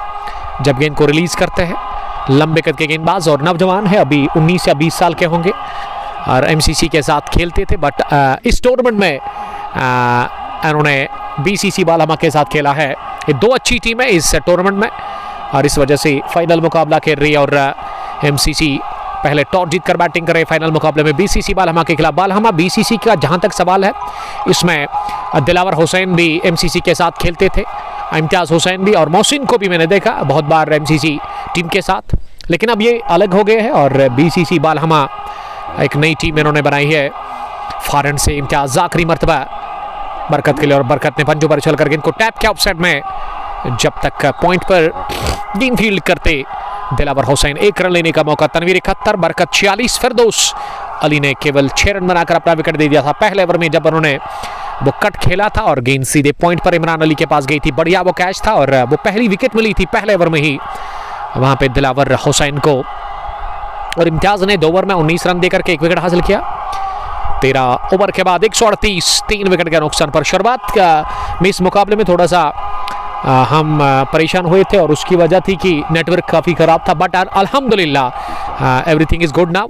Speaker 2: जब गेंद को रिलीज करते हैं। लंबे कद के गेंदबाज और नौजवान है, अभी 19 या 20 साल के होंगे, और एमसीसी के साथ खेलते थे, बट इस टूर्नामेंट में उन्होंने बीसीसी बालहमा के साथ खेला है। ये 2 अच्छी टीम है इस टूर्नामेंट में, और इस वजह से फाइनल मुकाबला खेल रही है। और एमसीसी पहले टॉस जीतकर बैटिंग कर रहे फाइनल मुकाबले में बीसीसी बालहमा के खिलाफ। बालहमा बीसीसी का जहां तक सवाल है, इसमें दिलावर हुसैन भी एमसीसी के साथ खेलते थे, इम्तियाज हुसैन भी, और मोहसिन को भी मैंने देखा बहुत बार एमसीसी टीम के साथ, लेकिन अब ये अलग हो गए हैं और बीसीसी बालहमा एक नई टीम इन्होंने बनाई है। फारन से इम्तियाज आखिरी मरतबा बरकत के लिए, और बरकत ने पंजों पर चलकर इनको टैप किया ऑफसाइड में, जब तक पॉइंट पर गेंद फील्ड करते दिलावर हुसैन 1 रन लेने का मौका। तनवीर 71, बरकत 46, फिरदौस अली ने केवल 6 रन बनाकर अपना विकेट दे दिया था पहले ओवर में, जब उन्होंने वो कट खेला था और गेंद सीधे पॉइंट पर इमरान अली के पास गई थी। बढ़िया वो कैच था, और वो पहली विकेट मिली थी पहले ओवर में ही वहां पे दिलावर हुसैन को। और इम्तियाज ने 2 ओवर में 19 रन देकर के 1 विकेट हासिल किया। 13 ओवर के बाद 138, 3 विकेट के नुकसान पर। शुरुआत में इस मुकाबले में थोड़ा सा हम परेशान हुए थे, और उसकी वजह थी कि नेटवर्क काफ़ी ख़राब था, बट अल्हम्दुलिल्लाह एवरीथिंग इज़ गुड नाउ।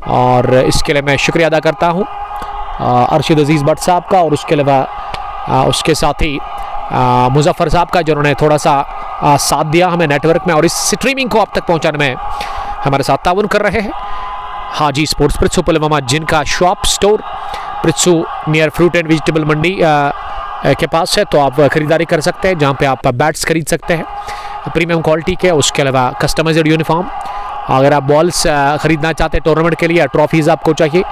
Speaker 2: और इसके लिए मैं शुक्रिया अदा करता हूँ अरशद अजीज़ भट्ट साहब का, और उसके अलावा उसके साथ ही मुजफ्फर साहब का, जिन्होंने थोड़ा सा साथ दिया हमें नेटवर्क में, और इस स्ट्रीमिंग को आप तक पहुँचाने में हमारे साथ ताउन कर रहे हैं। हाजी स्पोर्ट्स पृथ्सू पुलवामा, जिनका shop store Prithsu near fruit and vegetable mandi के पास है, तो आप खरीदारी कर सकते हैं, जहाँ पे आप बैट्स खरीद सकते हैं प्रीमियम क्वालिटी के। उसके अलावा कस्टमाइज्ड यूनिफॉर्म, अगर आप बॉल्स खरीदना चाहते हैं टूर्नामेंट के लिए, या ट्रॉफीज़ आपको चाहिए,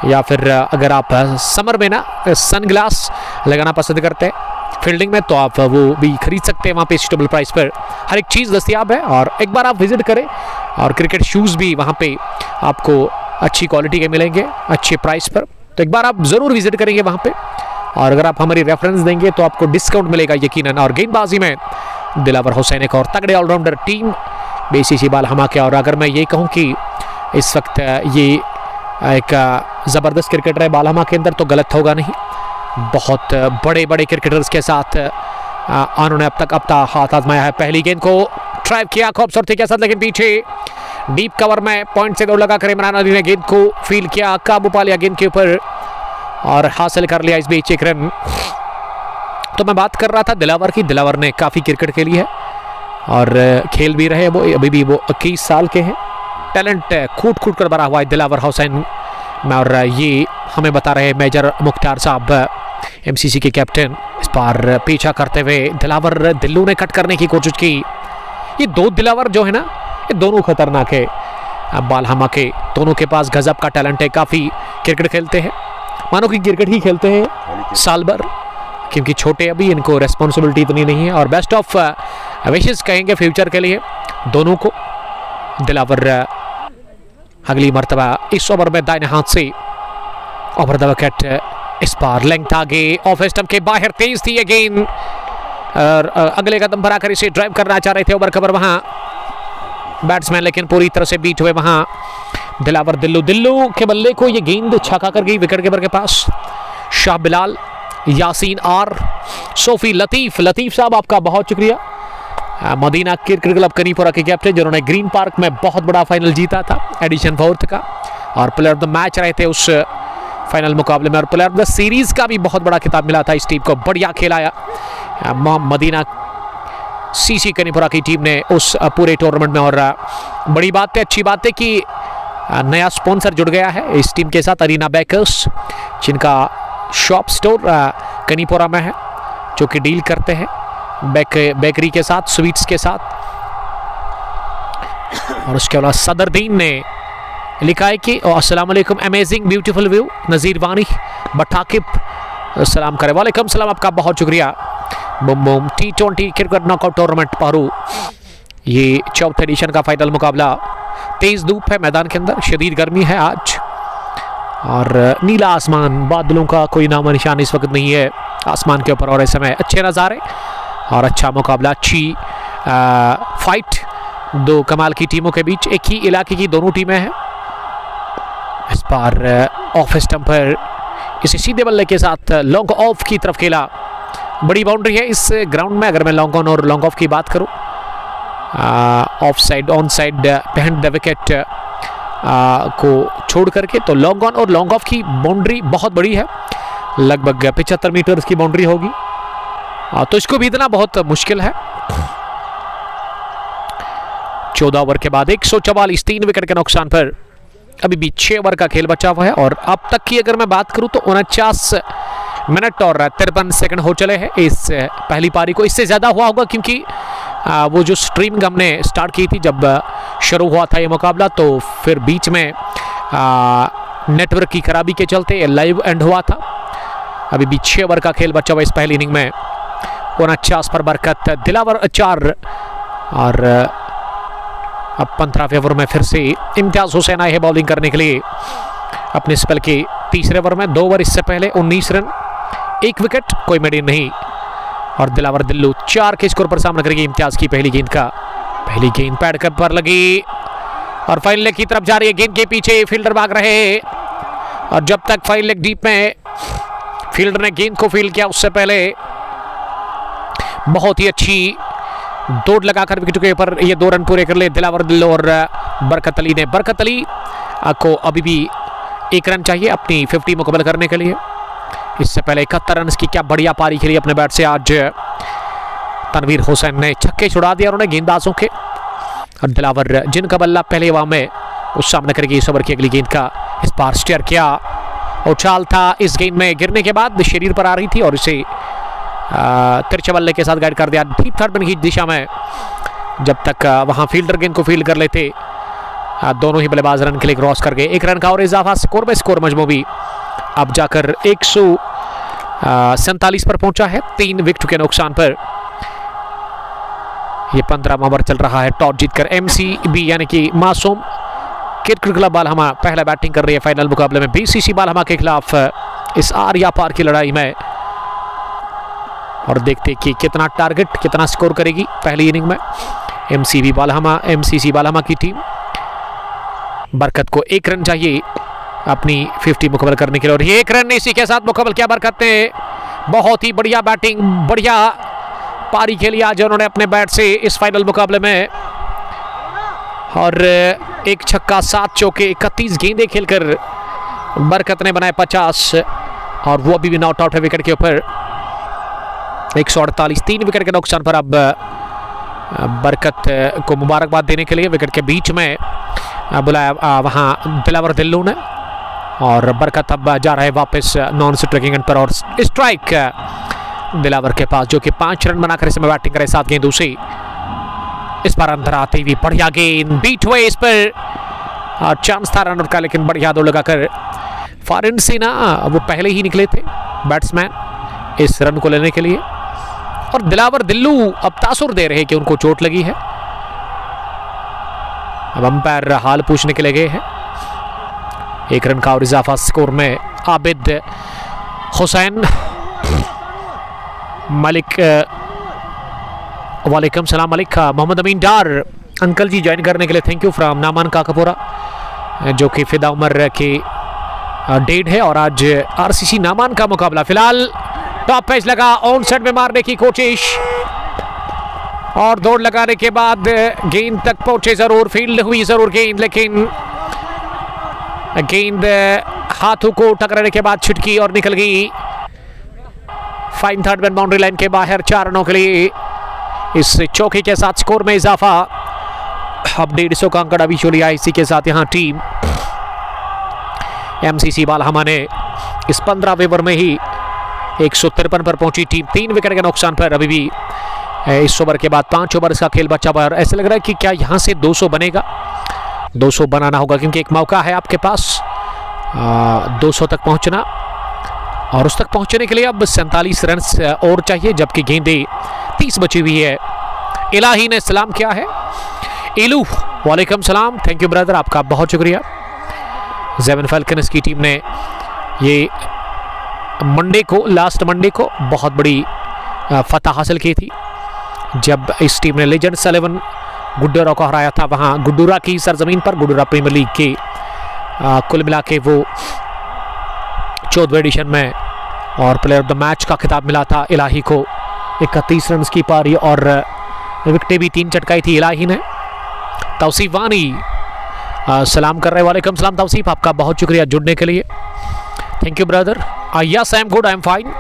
Speaker 2: या फिर अगर आप समर में ना सन ग्लास लगाना पसंद करते हैं फील्डिंग में, तो आप वो भी खरीद सकते हैं वहाँ पे सूटेबल प्राइस पर। हर एक चीज़ दस्तियाब है, और एक बार आप विजिट करें, और क्रिकेट शूज़ भी वहाँ पे आपको अच्छी क्वालिटी के मिलेंगे अच्छे प्राइस पर, तो एक बार आप ज़रूर विजिट करेंगे वहाँ पे। और अगर आप हमारी रेफरेंस देंगे तो आपको डिस्काउंट मिलेगा यकीनन। और गेंदबाजी में दिलावर हुसैन एक और तगड़े ऑलराउंडर टीम बीसीसी बालहमा के। और अगर मैं ये कहूँ कि इस वक्त ये एक ज़बरदस्त क्रिकेटर है बालहमा के अंदर, तो गलत होगा नहीं। बहुत बड़े बड़े क्रिकेटर्स के साथ उन्होंने अब तक अपना हाथ आजमाया है। पहली गेंद को ट्राइव किया खूबसूरती के साथ, लेकिन पीछे डीप कवर में पॉइंट से दौड़ लगाकर इमरान अली ने गेंद को फील किया, काबू पा लिया गेंद के ऊपर और हासिल कर लिया इस बीच 1 रन। तो मैं बात कर रहा था दिलावर की। दिलावर ने काफ़ी क्रिकेट खेली है और खेल भी रहे, वो अभी भी वो 21 साल के हैं, टैलेंट कूट कूट कर भरा हुआ है दिलावर हुसैन में, और ये हमें बता रहे मेजर मुख्तार साहब एमसीसी के कैप्टन। इस बार पीछा करते हुए दिलावर दिल्लू ने कट करने की कोशिश की। ये दो दिलावर जो है ना, ये दोनों खतरनाक है। अब बालहमा के दोनों के पास गजब का टैलेंट है, काफ़ी क्रिकेट खेलते हैं, मानो कि क्रिकेट ही खेलते हैं साल भर, क्योंकि छोटे अभी, इनको रेस्पॉन्सिबिलिटी इतनी नहीं है। और बेस्ट ऑफ विशेस कहेंगे फ्यूचर के लिए दोनों को। दिलावर अगली मरतबा इस ओवर में दाहिने हाथ से ओवर द विकेट, इस बार लेंथ आगे ऑफ स्टंप के बाहर तेज थी ये गेंद, और अगले कदम पर आकर इसे ड्राइव करना चाह रहे थे ओवर कवर वहां बैट्समैन, लेकिन पूरी तरह से बीट हुए वहां दिलावर। दिल्लू के बल्ले को ये गेंद छका कर गई विकेट कीपर के पास। शाह बिलाल, यासीन आर, सोफी लतीफ साहब आपका बहुत शुक्रिया। मदीना क्रिकेट क्लब कनीपुरा के कैप्टन, जिन्होंने ग्रीन पार्क में बहुत बड़ा फाइनल जीता था एडिशन 4 का, और प्लेयर ऑफ द मैच रहे थे उस फाइनल मुकाबले में, और प्लेयर ऑफ द सीरीज का भी बहुत बड़ा खिताब मिला था इस टीम को। बढ़िया खिलाया मदीना सीसी कनीपुरा की टीम ने उस पूरे टूर्नामेंट में। और बड़ी बात है, अच्छी बात है कि नया स्पॉन्सर जुड़ गया है इस टीम के साथ, अरीना बेकर्स, जिनका शॉप स्टोर कनीपुरा में है, जो कि डील करते हैं बेकरी के साथ, स्वीट्स के साथ। और उसके अलावा सदरदीन ने लिखा है कि अस्सलाम वालेकुम, अमेजिंग ब्यूटीफुल व्यू, नज़ीर वानी बटाकिब सलाम करे। वालेकुम सलाम, आपका बहुत शुक्रिया। Boom boom T20 cricket knockout tournament Paru, ये 4th एडिशन का फाइनल मुकाबला। तेज धूप है मैदान के अंदर, शदीद गर्मी है आज, और नीला आसमान, बादलों का कोई नाम निशान इस वक्त नहीं है आसमान के ऊपर, और इस समय अच्छे नज़ारे और अच्छा मुकाबला, अच्छी फाइट दो कमाल की टीमों के बीच। एक ही इलाके की दोनों टीमें हैं। इस बार ऑफ स्टंप पर इसे सीधे बल्ले के साथ लॉन्ग ऑफ की तरफ खेला। बड़ी बाउंड्री है इस ग्राउंड में। अगर मैं लॉन्ग ऑन और लॉन्ग ऑफ की बात करूं, of side on side behind the wicket को छोड़ करके, तो लॉन्ग ऑन और लॉन्ग ऑफ की बाउंड्री बहुत बड़ी है, लगभग 75 मीटर की बाउंड्री होगी, तो इसको बीतना बहुत मुश्किल है। 14 ओवर के बाद 144, 3 विकेट के नुकसान पर अभी भी 6 ओवर का खेल बचा हुआ है। और अब तक की अगर मैं बात करूं तो 49 मिनट और 53 सेकंड हो चले हैं इस पहली पारी को। इससे ज़्यादा हुआ होगा, क्योंकि वो जो स्ट्रीमिंग हमने स्टार्ट की थी जब शुरू हुआ था ये मुकाबला, तो फिर बीच में नेटवर्क की खराबी के चलते लाइव एंड हुआ था। अभी भी 6 ओवर का खेल बचा हुआ इस पहली इनिंग में। 49 पर बरकत, दिलावर 4, और अब 15वें ओवर में फिर से इम्तियाज हुसैन आए हैं बॉलिंग करने के लिए अपने स्पेल के तीसरे ओवर में। 2 ओवर इससे पहले 19 रन, 1 विकेट, कोई मेडिन नहीं, और दिलावर दिल्लू 4 के स्कोर पर सामना करेगी इम्तियाज की पहली गेंद का। पहली गेंद पैड कप पर लगी और फाइनल लेग की तरफ जा रही है। गेंद के पीछे फील्डर भाग रहे हैं, और जब तक फाइनल लेग डीप में फील्डर ने गेंद को फील्ड किया, उससे पहले बहुत ही अच्छी दौड़ लगाकर विकेट के ऊपर ये 2 रन पूरे कर ले दिलावर दिल्लू और बरकत अली ने। बरकत अली को अभी भी 1 रन चाहिए अपनी 50 मुकम्मल करने के लिए। इससे पहले 71 रन की क्या बढ़िया पारी खेली अपने बैट से आज तनवीर हुसैन ने। छक्के छुड़ा दिया उन्होंने गेंदबाजों के, और दिलावर जिनका बल्ला पहले हवा में उस सामने करेगी इस ओवर की अगली गेंद का। इस बार स्टेयर किया, उछाल था इस गेंद में, गिरने के बाद शरीर पर आ रही थी और इसे तिरछे बल्ले के साथ गाइड कर दिया डीप थर्ड मैन की दिशा में। जब तक वहां फील्डर गेंद को फील्ड कर लेते, दोनों ही बल्लेबाज रन के लिए क्रॉस कर गए। 1 रन का और इजाफा स्कोर में, स्कोर मजमू भी अब जाकर 147 पर पहुंचा है 3 विकेट के नुकसान पर। ये 15वां ओवर चल रहा है। टॉस जीतकर MCB यानी कि मासूम क्रिकेट क्लब बालहमा पहला बैटिंग कर रही है फाइनल मुकाबले में BCC बालहमा के खिलाफ इस आर या पार की लड़ाई में। और देखते कि कितना टारगेट, कितना स्कोर करेगी पहली इनिंग में MCC बालहमा की टीम। बरकत को 1 रन चाहिए अपनी 50 मुकम्मल करने के लिए, और ये 1 रन इसी के साथ मुकम्मल किया बरकत ने। बहुत ही बढ़िया बैटिंग, बढ़िया पारी खेली आज उन्होंने अपने बैट से इस फाइनल मुकाबले में, और 1 छक्का 7 चौके 31 गेंदें खेलकर बरकत ने बनाए 50, और वो अभी भी नॉट आउट है विकेट के ऊपर। 148, 3 विकेट के नुकसान पर अब बरकत को मुबारकबाद देने के लिए विकेट के बीच में बुलाया वहाँ दिलावर दिल्लू ने, और बरकत अब जा रहे वापस नॉन स्ट्राइकिंग एंड पर, और स्ट्राइक दिलावर के पास, जो कि 5 रन बनाकर इस समय बैटिंग करे 7 गेंदों से। इस बार अंदर आती हुई बढ़िया गेंद, बीट हुए इस पर चांस था रनर का, लेकिन बढ़िया दौड़ लगाकर फॉरेन से ना वो पहले ही निकले थे बैट्समैन इस रन को लेने के लिए, और दिलावर दिल्लू अब तासुर दे रहे कि उनको चोट लगी है। अब अंपायर हाल पूछने के लिए गए हैं। 1 रन का और इजाफा स्कोर में। आबिद हुसैन मलिक, वालेकुम सलाम मलिक। मोहम्मद अमीन डार, अंकल जी ज्वाइन करने के लिए thank you from Naman Kakapura, जो कि फिदा उमर की डेट है, और आज आरसीसी नामान का मुकाबला। फिलहाल टॉप पेज लगा, ऑन साइड में मारने की कोशिश, और दौड़ लगाने के बाद गेंद तक पहुंचे जरूर, फील्ड हुई जरूर गेंद, लेकिन गेंद हाथों को टकराने के बाद छिटकी और निकल गई। Fine third man boundary line के बाहर 4 रनों के लिए इस चौके के साथ स्कोर में इजाफा। अब 150 का अंकड़ा भी छोड़ लिया। इसी के साथ यहाँ टीम एमसीसी बालहमा ने इस 15वें ओवर में ही 153 पर पहुंची टीम, 3 विकेट के नुकसान पर। अभी भी इस ओवर के बाद 5 ओवर का खेल बचा हुआ है, और ऐसा लग रहा है कि क्या यहाँ से 200 बनेगा। 200 बनाना होगा, क्योंकि एक मौका है आपके पास 200 तक पहुंचना, और उस तक पहुंचने के लिए अब 47 रन और चाहिए, जबकि गेंदें 30 बची हुई है। इलाही ने सलाम किया है। इलू वालेकुम सलाम, थैंक यू ब्रदर, आपका बहुत शुक्रिया। ज़ेवन फाल्कन्स की टीम ने ये मंडे को, लास्ट मंडे को बहुत बड़ी फतह हासिल की थी, जब इस टीम ने लेजेंड्स 11 गुड्डूरा को हराया था, वहाँ गुड्डूरा की सरजमीन पर। गुड्डूरा प्रीमियर लीग के कुल मिला के वो 14वें एडिशन में, और प्लेयर ऑफ द मैच का खिताब मिला था इलाही को। 31 रन की पारी, और विकेटें भी 3 चटकाई थी इलाही ने। तौसीफ वानी सलाम कर रहे, वालेकुम सलाम तौसीफ, आपका बहुत शुक्रिया जुड़ने के लिए, thank you brother. Yes I am good, I am fine.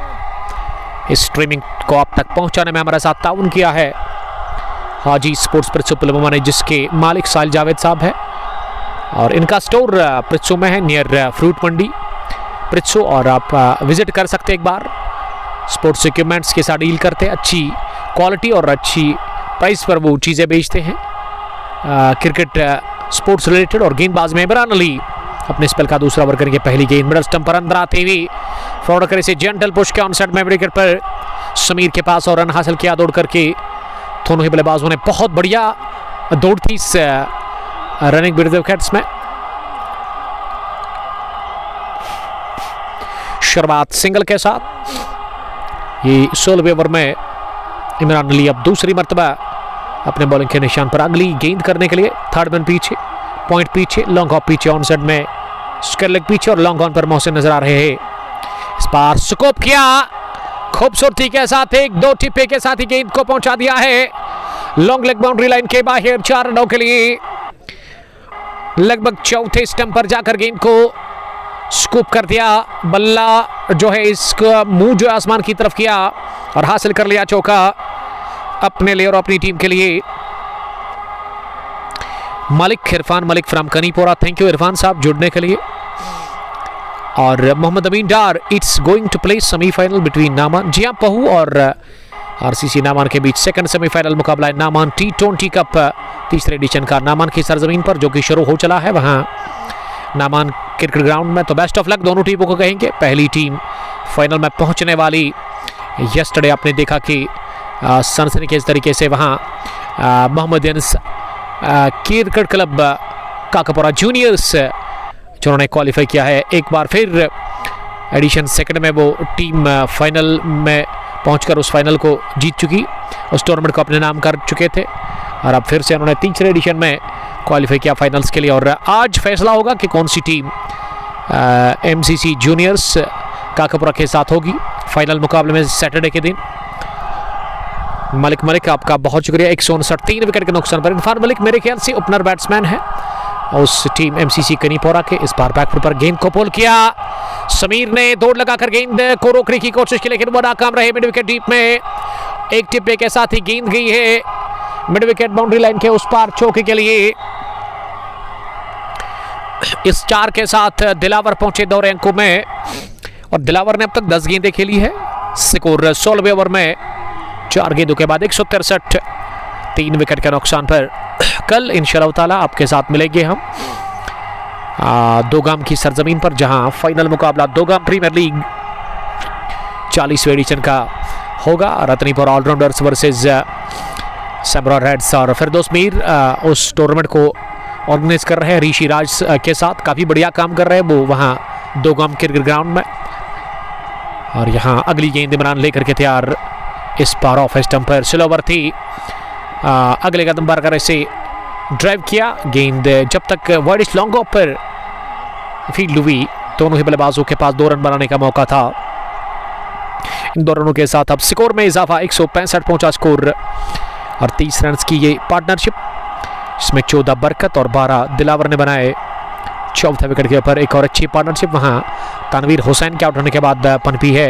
Speaker 2: इस स्ट्रीमिंग को आप तक पहुंचाने में हमारे साथ ताउन किया है हाजी स्पोर्ट्स प्रित्सू पुलवामा ने, जिसके मालिक साहिल जावेद साहब है, और इनका स्टोर प्रित्सू में है, नियर फ्रूट मंडी प्रित्सू, और आप विजिट कर सकते हैं एक बार। स्पोर्ट्स इक्विपमेंट्स के साथ डील करते हैं, अच्छी क्वालिटी और अच्छी प्राइस पर वो चीज़ें बेचते हैं, क्रिकेट स्पोर्ट्स रिलेटेड। और गेंदबाज में इमरान अली अपने स्पेल का दूसरा ओवर करेंगे। पहली गेंद मिडल स्टंप पर अंदर आते हुए फॉरवर्ड करे से जेंटल पुश के ऑन साइड में विकेट पर समीर के पास, और रन हासिल किया दौड़ करके। दोनों ही बल्लेबाजों ने बहुत बढ़िया दौड़ थी इस रनिंग विकेट्स में। शुरुआत सिंगल के साथ। ये 16वें ओवर में इमरान अली अब दूसरी मरतबा अपने बॉलिंग के निशान पर। अगली गेंद करने के लिए थर्ड मैन पीछे, पॉइंट पीछे, लॉन्ग ऑफ पीछे, ऑन साइड में स्क्वायर लेग पीछे, और लॉन्ग ऑन पर मोहसिन नजर आ रहे हैं। इस बार स्कोप किया खूबसूरती के साथ, 1-2 टिप्पे के साथ ही गेंद को पहुंचा दिया है लॉन्ग लेग बाउंड्री लाइन के बाहर 4 रनों के लिए। लगभग चौथे स्टंप पर जाकर गेंद को स्कूप कर दिया। बल्ला जो है इसका मुंह जो आसमान की तरफ किया और हासिल कर लिया चौका अपने लिए और अपनी टीम के लिए। Malik, Irfan Malik from Kanipora, thank you Irfan साहब जुड़ने के लिए। और Mohammad Amin Dar, it's going to play semifinal between नामान। जी हाँ, पहू और आरसीसी नामान के बीच सेकंड सेमीफाइनल मुकाबला है नामान T20 कप तीसरे एडिशन का, नामान की सरजमीन पर, जो कि शुरू हो चला है वहाँ नामान क्रिकेट ग्राउंड में। तो बेस्ट ऑफ लक दोनों टीमों को कहेंगे। पहली टीम फाइनल में पहुँचने वाली, यस्टरडे आपने देखा कि सनसनीखेज तरीके से वहाँ मोहम्मदियंस क्रिकेट क्लब काकापुरा जूनियर्स जिन्होंने क्वालिफाई किया है, एक बार फिर एडिशन सेकंड में वो टीम फाइनल में पहुंचकर उस फाइनल को जीत चुकी, उस टूर्नामेंट को अपने नाम कर चुके थे, और अब फिर से उन्होंने तीसरे एडिशन में क्वालिफाई किया फाइनल्स के लिए। और आज फैसला होगा कि कौन सी टीम एमसीसी जूनियर्स काकापुरा के साथ होगी फाइनल मुकाबले में सैटरडे के दिन। मलिक, आपका बहुत शुक्रिया। 159, 3 विकेट के नुकसान पर। इरफान मलिक मेरे ख्याल से ओपनर बैट्समैन है उस टीम एमसीसी कनीपोरा के। इस बार बैकफुट पर गेंद को पुल किया, समीर ने दौड़ लगाकर गेंद को रोकने की कोशिश की, लेकिन वो नाकाम रहे। मिड विकेट डीप में एक टिप्पे के साथ ही गेंद गई है मिड विकेट बाउंड्री लाइन के उस पार चौके के लिए। इस 4 के साथ दिलावर पहुंचे दौरे अंकों में और दिलावर ने अब तक 10 गेंदें खेली है। स्कोर 16वें ओवर में 4 गेंदों के बाद 163, 3 विकेट के नुकसान पर। कल इंशाअल्लाह ताला आपके साथ मिलेंगे हम दोगाम की सरजमीन पर, जहां फाइनल मुकाबला दोगाम प्रीमियर लीग 40वें एडिशन का होगा। रतनीपुर ऑलराउंडर्स वर्सेस सैमरा रेड्स और फिरदौस मीर उस टूर्नामेंट को ऑर्गेनाइज कर रहे हैं ऋषि राज के साथ। काफ़ी बढ़िया काम कर रहे हैं वो वहाँ दोगाम क्रिकेट ग्राउंड में। और यहाँ अगली गेंद इमरान लेकर के तैयार, इस पार ऑफ स्टंप पर स्लोवर थी। अगले कदम पर कर इसे ड्राइव किया, गेंद जब तक वाइडिश लॉन्ग ऑफ पर फील्ड हुई, दोनों ही बल्लेबाजों के पास 2 रन बनाने का मौका था। इन 2 रनों के साथ अब स्कोर में इजाफा, 165 पहुंचा स्कोर और 30 रन की ये पार्टनरशिप, इसमें 14 बरकत और 12 दिलावर ने बनाए। 14वें विकेट के ऊपर एक और अच्छी पार्टनरशिप वहां तनवीर हुसैन के आउट होने के बाद पनपी है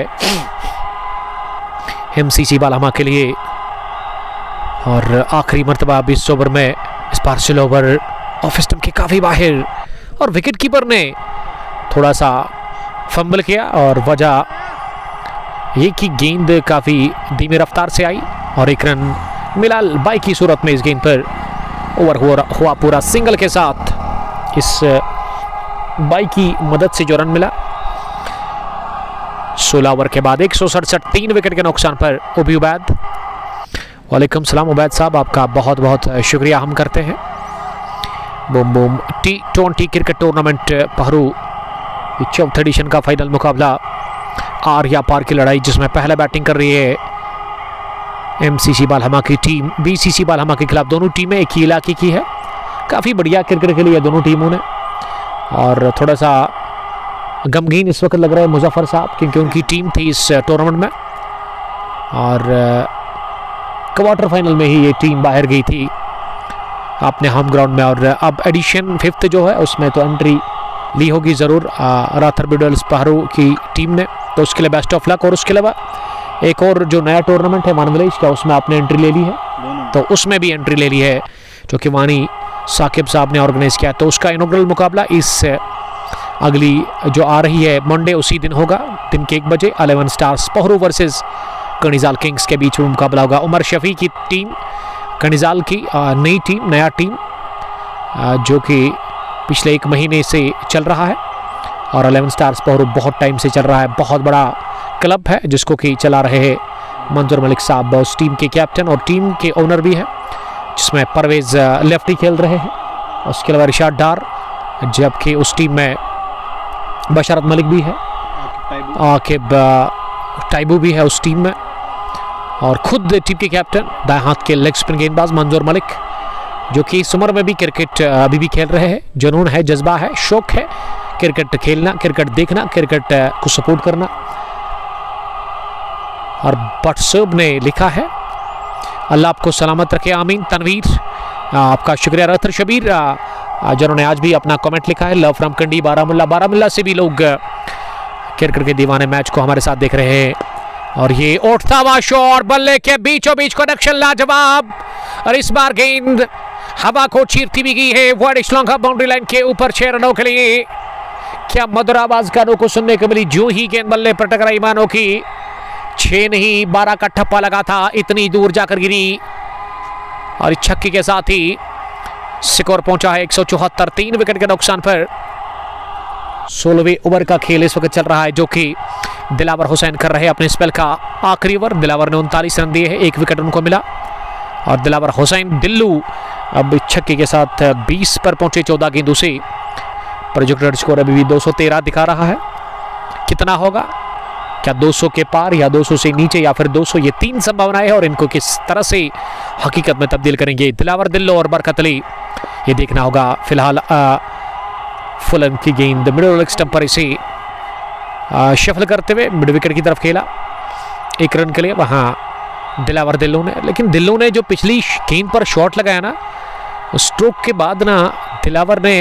Speaker 2: एमसीसी बालामा के लिए। और आखिरी मरतबा 20 ओवर में इस बार स्लो ओवर ऑफ स्टंप के काफ़ी बाहर और विकेट कीपर ने थोड़ा सा फंबल किया और वजह ये कि गेंद काफ़ी धीमी रफ्तार से आई और 1 रन मिला बाई की सूरत में। इस गेंद पर ओवर हुआ पूरा सिंगल के साथ, इस बाई की मदद से जो रन मिला। 16 ओवर के बाद 167, 3 विकेट के नुकसान पर उबी उबैद। वालेकुम सलाम उबैद साहब, आपका बहुत बहुत शुक्रिया हम करते हैं। Boom boom T20 cricket tournament Pahru 4th edition का फाइनल मुकाबला, आर या पार की लड़ाई, जिसमें पहला बैटिंग कर रही है एमसीसी बालहमा की टीम बीसीसी बालहमा के खिलाफ। दोनों टीमें एक ही इलाके की है, काफ़ी बढ़िया क्रिकेट खेली है दोनों टीमों ने। और थोड़ा सा गमगीन इस वक्त लग रहा है मुजफ्फर साहब, क्योंकि उनकी टीम थी इस टूर्नामेंट में और क्वार्टर फाइनल में ही ये टीम बाहर गई थी अपने होम ग्राउंड में। और अब एडिशन 5th जो है उसमें तो एंट्री ली होगी ज़रूर राथर बिडल्स पहरू की टीम ने, तो उसके लिए बेस्ट ऑफ लक। और उसके अलावा एक और जो नया टूर्नामेंट है मानविलेज का, उसमें आपने एंट्री ले ली है, तो उसमें भी एंट्री ले ली है जो कि वानी साकिब साहब ने ऑर्गेनाइज किया। तो उसका इनॉग्रल मुकाबला इस अगली जो आ रही है मंडे उसी दिन होगा, दिन के 1 बजे 11 स्टार्स पहरू वर्सेस कनिजाल किंग्स के बीच में मुकाबला होगा। उमर शफी की टीम कनिजाल की नई टीम, नया टीम जो कि पिछले 1 महीने से चल रहा है और 11 स्टार्स पहरू बहुत टाइम से चल रहा है। बहुत बड़ा क्लब है जिसको कि चला रहे हैं मंजूर मलिक साहब, उस टीम के कैप्टन और टीम के ओनर भी हैं, जिसमें परवेज लेफ्टी खेल रहे हैं, उसके अलावा रिशाद डार, जबकि उस टीम में बशरत मलिक भी है, आकिब टाइबू भी है उस टीम में, और खुद टीम के कैप्टन दाएं हाथ के लेग स्पिन गेंदबाज मंजूर मलिक, जो कि इस उम्र में भी क्रिकेट अभी भी खेल रहे हैं। जुनून है, जज्बा है, शौक है क्रिकेट खेलना, क्रिकेट देखना, क्रिकेट को सपोर्ट करना। और बट साहब ने लिखा है अल्लाह आपको सलामत रखे, आमीन। तनवीर आपका शुक्रिया। रथर शबीर जिन्होंने आज भी अपना कमेंट लिखा है, लव फ्रॉम कंडी बारामुल्ला से भी लोग क्रिकेट के दीवाने मैच को हमारे साथ देख रहे हैं। और ये उठता हुआ शॉट, बल्ले के बीचों बीच कनेक्शन लाजवाब, और इस बार गेंद हवा को चीरती भी गई है वाइड लॉन्ग बाउंड्री लाइन के ऊपर 6 रनों के लिए। क्या मधुर आवाज कानों को सुनने को मिली जो ही गेंद बल्ले पर टकराई, मानो की 6 नहीं 12 का ठप्पा लगा था, इतनी दूर जाकर गिरी। और छक्के के साथ ही स्कोर पहुंचा है 174, 3 विकेट के नुकसान पर। 16वें ओवर का खेल इस वक्त चल रहा है, जो कि दिलावर हुसैन कर रहे हैं अपने स्पेल का आखिरी ओवर। दिलावर ने 39 रन दिए हैं, 1 विकेट उनको मिला। और दिलावर हुसैन दिल्लू अब छक्के के साथ 20 पर पहुंचे 14 गेंदों से। प्रोजेक्टेड स्कोर अभी भी 213 दिखा रहा है। कितना होगा, क्या 200 के पार या 200 से नीचे या फिर 200, ये 3 संभावनाएं हैं और इनको किस तरह से हकीकत में तब्दील करेंगे दिलावर दिल्लो और बरकत अली, ये देखना होगा। फिलहाल फुलन की गेंद मिडल लेग स्टंप पर इसे शफल करते हुए मिड विकेट की तरफ खेला 1 रन के लिए वहाँ दिलावर दिल्लो ने। लेकिन दिल्लो ने जो पिछली गेंद पर शॉट लगाया ना, उस स्ट्रोक के बाद ना दिलावर ने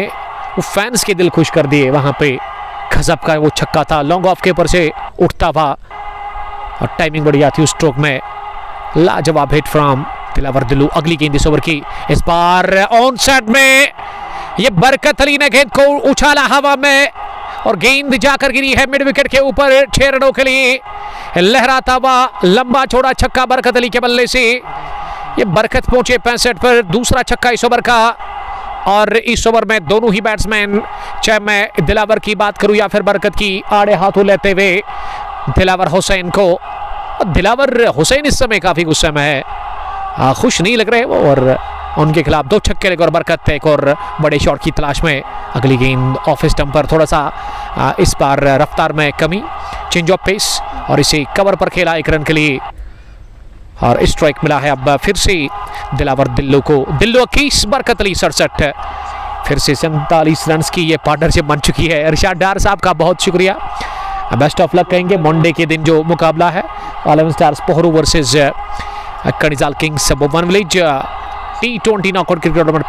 Speaker 2: वो फैंस के दिल खुश कर दिए। वहाँ पे गजब का वो छक्का था, लॉन्ग ऑफ के ऊपर से उठता हुआ और टाइमिंग बढ़िया थी उस स्ट्रोक में। लाजवाब हिट फ्रॉम दिलावर दिल्लो। अगली गेंद इस ओवर की, इस बार ऑन साइड में ये बरकत अली ने गेंद को उछाला हवा में और गेंद जाकर गिरी है मिड विकेट के ऊपर 6 रनों के लिए। लहराता हुआ लंबा छोड़ा छक्का बरकत अली के बल्ले से। ये बरकत पहुंचे 65 पर, दूसरा छक्का इस ओवर का। और इस ओवर में दोनों ही बैट्समैन, चाहे मैं दिलावर की बात करूं या फिर बरकत की, आड़े हाथों लेते हुए दिलावर हुसैन को। दिलावर हुसैन इस समय काफी गुस्से में है, खुश नहीं लग रहे वो, और उनके खिलाफ 2 छक्के लेकर और बरकत एक और बड़े शॉट की तलाश में। अगली गेंद ऑफ स्टंप पर, थोड़ा सा इस बार रफ्तार में कमी, चेंज ऑफ पेस, और इसे कवर पर खेला 1 रन के लिए और स्ट्राइक मिला है। अब फिर से दिलावर दिल्लू को, दिल्लू 21, बरकत अली 67, फिर से 47 रन की ये पार्टनरशिप बन चुकी है। इरशाद डार साहब का बहुत शुक्रिया, बेस्ट ऑफ लक कहेंगे। मंडे के दिन जो मुकाबला है 11 Stars Pohru versus Kanijal Kings Boban village T20 knockout cricket tournament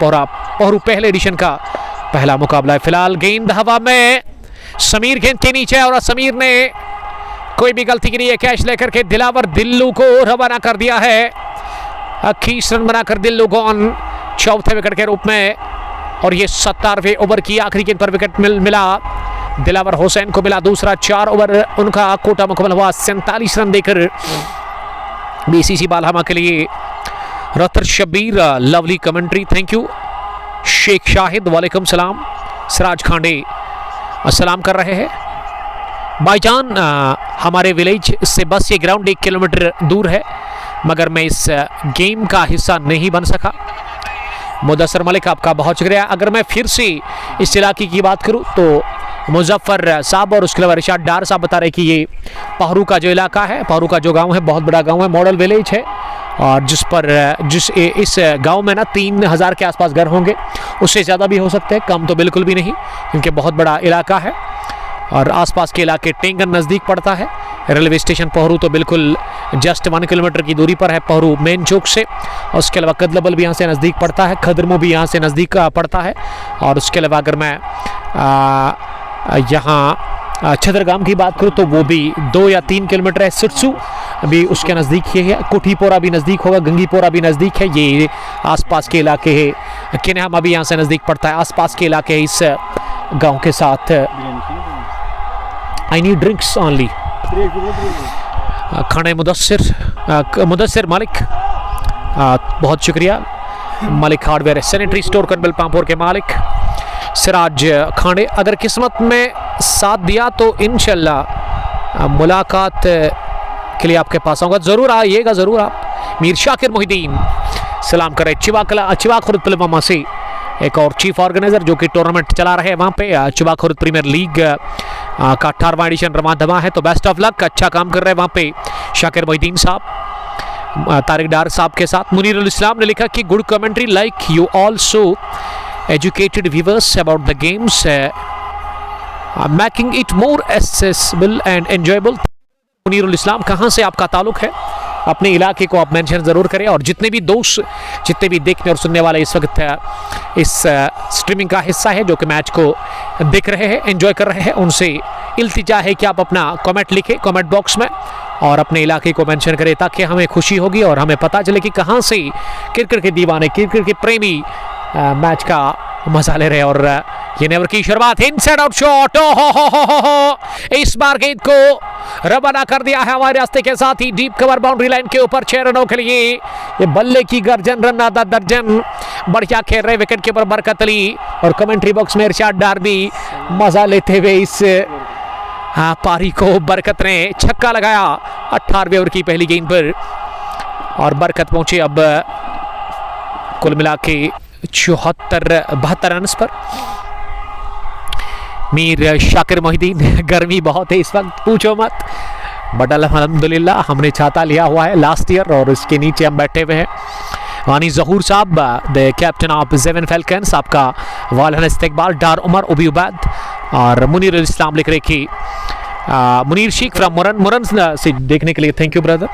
Speaker 2: Pohru पहले एडिशन का पहला मुकाबला है। फिलहाल गेंद हवा में, समीर गेंद के नीचे, और समीर ने कोई भी गलती के लिए कैच लेकर के दिलावर दिल्लू को रवाना कर दिया है। 21 रन बनाकर दिल्लू को ऑन 4थे विकेट के रूप में, और ये 17वें ओवर की आखिरी गेंद पर विकेट मिला दिलावर हुसैन को, मिला दूसरा। 4 ओवर उनका कोटा मुकम्मल हुआ 47 रन देकर BCC बालहमा के लिए। रतर Shabbir lovely commentary, thank you. Sheikh Shahid वालेकुम सलाम। सिराज खांडे सलाम कर रहे हैं। भाईजान हमारे विलेज से बस ये ग्राउंड 1 किलोमीटर दूर है, मगर मैं इस गेम का हिस्सा नहीं बन सका। मुदस्सर मलिक आपका बहुत शुक्रिया। अगर मैं फिर से इस इलाके की बात करूं तो मुजफ्फर साहब और उसके अलावा इरशाद डार साहब बता रहे कि ये पोहरू का जो इलाका है, पोहरू का जो गांव है, बहुत बड़ा गांव है, मॉडल विलेज है, और इस गांव में ना 3000 के आसपास घर होंगे, उससे ज़्यादा भी हो सकते हैं, कम तो बिल्कुल भी नहीं, क्योंकि बहुत बड़ा इलाका है। और आसपास के इलाके टेंगन नज़दीक पड़ता है, रेलवे स्टेशन पोहरू तो बिल्कुल जस्ट 1 किलोमीटर की दूरी पर है पोहरू मेन चौक से। और उसके अलावा कदलबल भी यहाँ से नज़दीक पड़ता है, खदरमो भी यहाँ से नज़दीक पड़ता है। और उसके अलावा अगर मैं यहाँ छदरगाम की बात करूँ तो वो भी 2 या 3 किलोमीटर है। सिरसू भी उसके नज़दीक ही है, कुठीपोरा भी नज़दीक होगा, गंगीपोरा भी नज़दीक है, ये आसपास के इलाके है। किन्हामा भी यहाँ से नज़दीक पड़ता है, आसपास के इलाके इस गांव के साथ। I need drinks only. खाने मुदस्सिर मालिक बहुत शुक्रिया। मालिक हार्डवेयर सैनिटरी स्टोर कनबल पामपुर के मालिक सिराज खांडे, अगर किस्मत में साथ दिया तो इंशाल्लाह मुलाकात के लिए आपके पास आऊँगा, ज़रूर आइएगा, ज़रूर आप। मीर शाकिर मोहिद्दीन सलाम करें। चिवा खुर्द पुलवामा से एक और चीफ ऑर्गेनाइजर जो कि टूर्नामेंट चला रहे हैं वहाँ पे, चिवा खुर्द प्रीमियर लीग का 18वां एडिशन रमा धमा है, तो बेस्ट ऑफ लक, अच्छा काम कर रहे हैं वहाँ पे शाकिर मोहिद्दीन साहब। तारिक डार साहब के साथ मुनीर उल इस्लाम ने लिखा कि good commentary like you also educated viewers about the games, making it more accessible and enjoyable। Munir ul Islam, कहाँ से आपका ताल्लुक है, अपने इलाके को आप मेंशन ज़रूर करें। और जितने भी दोस्त, जितने भी देखने और सुनने वाले इस वक्त इस स्ट्रीमिंग का हिस्सा है, जो कि मैच को देख रहे हैं, एंजॉय कर रहे हैं, उनसे इल्तिजा है कि आप अपना कमेंट लिखें कमेंट बॉक्स में और अपने इलाके को मेंशन करें, ताकि हमें खुशी होगी और हमें पता चले कि कहाँ से क्रिकेट के दीवाने, क्रिकेट के प्रेमी मैच का मजा ले रहे। और ये नेवर की शुरुआत, इनसाइड आउट शॉट, इस बार गेंद को रवाना कर दिया है हमारे रास्ते के साथ ही डीप कवर बाउंड्री लाइन के ऊपर 6 रनों के लिए। ये बल्ले की गर्जन, रन आधा दर्जन, बढ़िया खेल रहे विकेट कीपर बरकत अली, और कमेंट्री बॉक्स में इरशाद डार भी मजा लेते हुए इस पारी को। बरकत ने छक्का लगाया 18वें ओवर की पहली गेंद पर, और बरकत पहुंचे अब कुल मिला के 72 रन पर। मीर शाकिर मोहिद्दीन, गर्मी बहुत है इस वक्त, पूछो मत, बट अल्हम्दुलिल्लाह हमने छाता लिया हुआ है लास्ट ईयर, और उसके नीचे हम बैठे हुए हैं। वानी जहूर साहब, the captain of Zewan falcons, आपका वालहन इस्तकबाल। डार उमर, उबी उबैद और मुनीर इस्लाम लिख रहे कि मुनीर शेख फ्रॉम मुरन से देखने के लिए थैंक यू ब्रदर,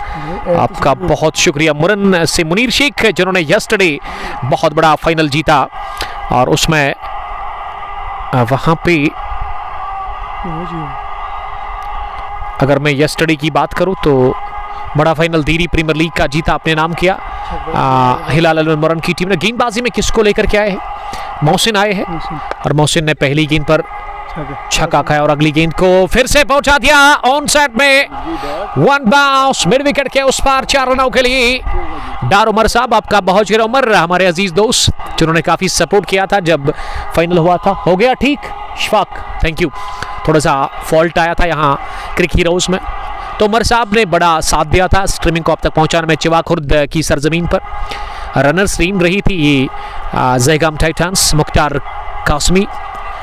Speaker 2: आपका बहुत शुक्रिया। मुरन से मुनीर शेख, जिन्होंने यस्टरडे बहुत बड़ा फाइनल जीता, और उसमें वहाँ पे अगर मैं यस्टरडे की बात करूँ तो बड़ा फाइनल धीरी प्रीमियर लीग का जीता, अपने नाम किया। हिलाल मुरन की टीम ने गेंदबाजी में किसको लेकर के आए हैं, मोहसिन आए हैं और मोहसिन ने पहली गेंद पर छक्का खाया और अगली गेंद को फिर से पहुंचा दिया ऑन साइड में। 1 बाउंस मिड विकेट के उस पार 4 रनों के लिए। डार उमर साहब आपका बहुत शुक्रिया उमर, हमारे अजीज दोस्त जिन्होंने काफी सपोर्ट किया था जब फाइनल हुआ था। हो गया ठीक शफाक, थैंक यू। थोड़ा सा फॉल्ट आया था यहाँ क्रिक हीरोज में, तो उमर साहब ने बड़ा साथ दिया था स्ट्रीमिंग को आप तक पहुंचाने में। चिवा खुर्द की सरजमीन पर रनर स्ट्रीम रही थी ये Jaigam Titans. Mukhtar Qasmi,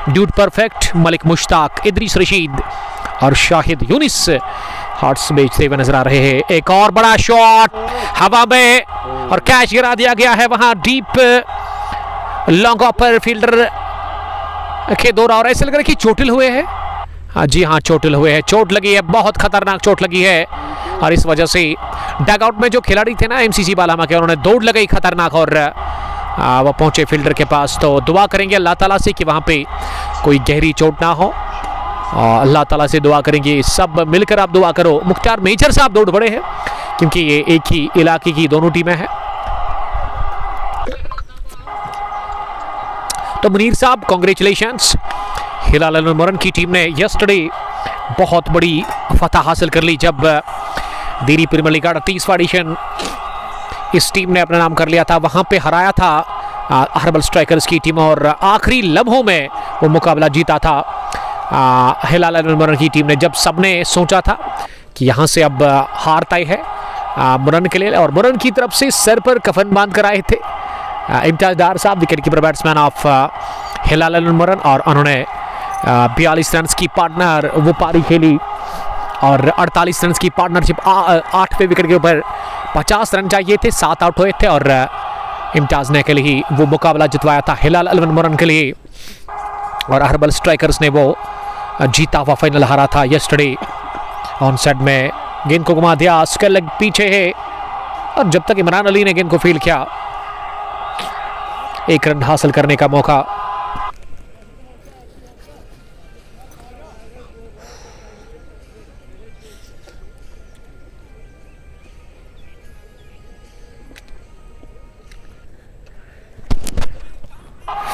Speaker 2: dude perfect, Malik Mushtaq, Idrees Rashid और शाहिद यूनिस हार्ट्स बेचते हुए नजर आ रहे हैं। एक और बड़ा शॉट हवा में और कैच गिरा दिया गया है वहां डीप लॉन्ग ऑफ पर फील्डर के दौरा। और ऐसे लग रहा है कि चोटिल हुए हैं। हाँ जी हाँ, चोटिल हुए हैं, चोट लगी है, बहुत खतरनाक चोट लगी है और इस वजह से डगआउट में जो खिलाड़ी थे ना एमसीसी बालामा के, उन्होंने दौड़ लगाई खतरनाक और वो पहुंचे फील्डर के पास। तो दुआ करेंगे अल्लाह ताला से कि वहां पे कोई गहरी चोट ना हो। अल्लाह ताला से दुआ करेंगे, सब मिलकर आप दुआ करो। मुख्तार मेजर साहब दौड़ पड़े हैं क्योंकि ये एक ही इलाके की दोनों टीमें हैं। तो मुनीर साहब कांग्रेचुलेशंस, हिलाल अलमुरन की टीम ने यस्टरडे बहुत बड़ी फतह हासिल कर ली जब दिल्ली प्रीमियर लीग का 38वां एडिशन इस टीम ने अपना नाम कर लिया था। वहां पे हराया था हर्बल स्ट्राइकर्स की टीम और आखिरी लम्हों में वो मुकाबला जीता था हिलाल अलमुरन की टीम ने। जब सबने सोचा था कि यहाँ से अब हार तय है मुरन के लिए, और मुरन की तरफ से सर पर कफन बांध कर आए थे इम्तियाज डार साहब, विकेट कीपर बैट्समैन ऑफ हिलाल अलमुरन, और उन्होंने 42 रन की पार्टनर वो पारी खेली और 48 रन की पार्टनरशिप। 8वें विकेट के ऊपर 50 रन चाहिए थे, 7 आउट हुए थे और इम्तियाज ने के लिए वो मुकाबला जितवाया था हिलाल अलमुरन के लिए। और हर्बल स्ट्राइकर्स ने वो जीता हुआ फाइनल हारा था यस्टरडे। ऑन साइड में गेंद को घुमा दिया, स्क्वायर लेग पीछे है और जब तक इमरान अली ने गेंद को फील्ड किया 1 रन हासिल करने का मौका।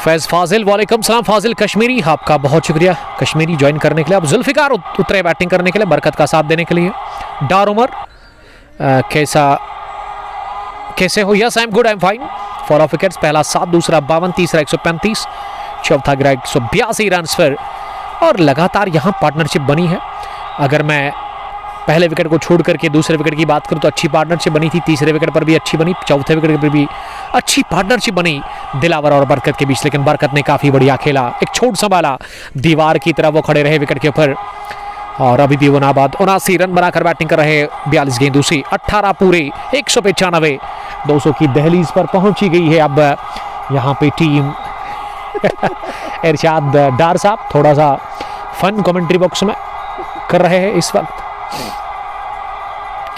Speaker 2: फैज फाजिल, वालेकुम सलाम फाजिल कश्मीरी, आपका बहुत शुक्रिया कश्मीरी ज्वाइन करने के लिए। अब जुल्फिकार उतरे बैटिंग करने के लिए, बरकत का साथ देने के लिए। डार उमर कैसे हो? Yes I am good, I am fine. 4 of wickets, पहला 7, दूसरा 52, तीसरा 135, चौथा गिरा 182 रन पर और लगातार यहाँ पार्टनरशिप बनी है। अगर मैं पहले विकेट को छोड़ करके दूसरे विकेट की बात करूं तो अच्छी पार्टनरशिप बनी थी, तीसरे विकेट पर भी अच्छी बनी, चौथे विकेट पर भी अच्छी पार्टनरशिप बनी दिलावर और बरकत के बीच। लेकिन बरकत ने काफ़ी बढ़िया खेला, एक छोड़ संभाला, दीवार की तरह वो खड़े रहे विकेट के ऊपर और अभी भी वो नाबाद 79 रन बनाकर बैटिंग कर रहे 42 गेंदों से। 18 पूरे 195, 200 की दहलीज पर पहुंची गई है अब यहाँ पे टीम। इरशाद डार साहब थोड़ा सा फन कमेंट्री बॉक्स में कर रहे हैं इस वक्त।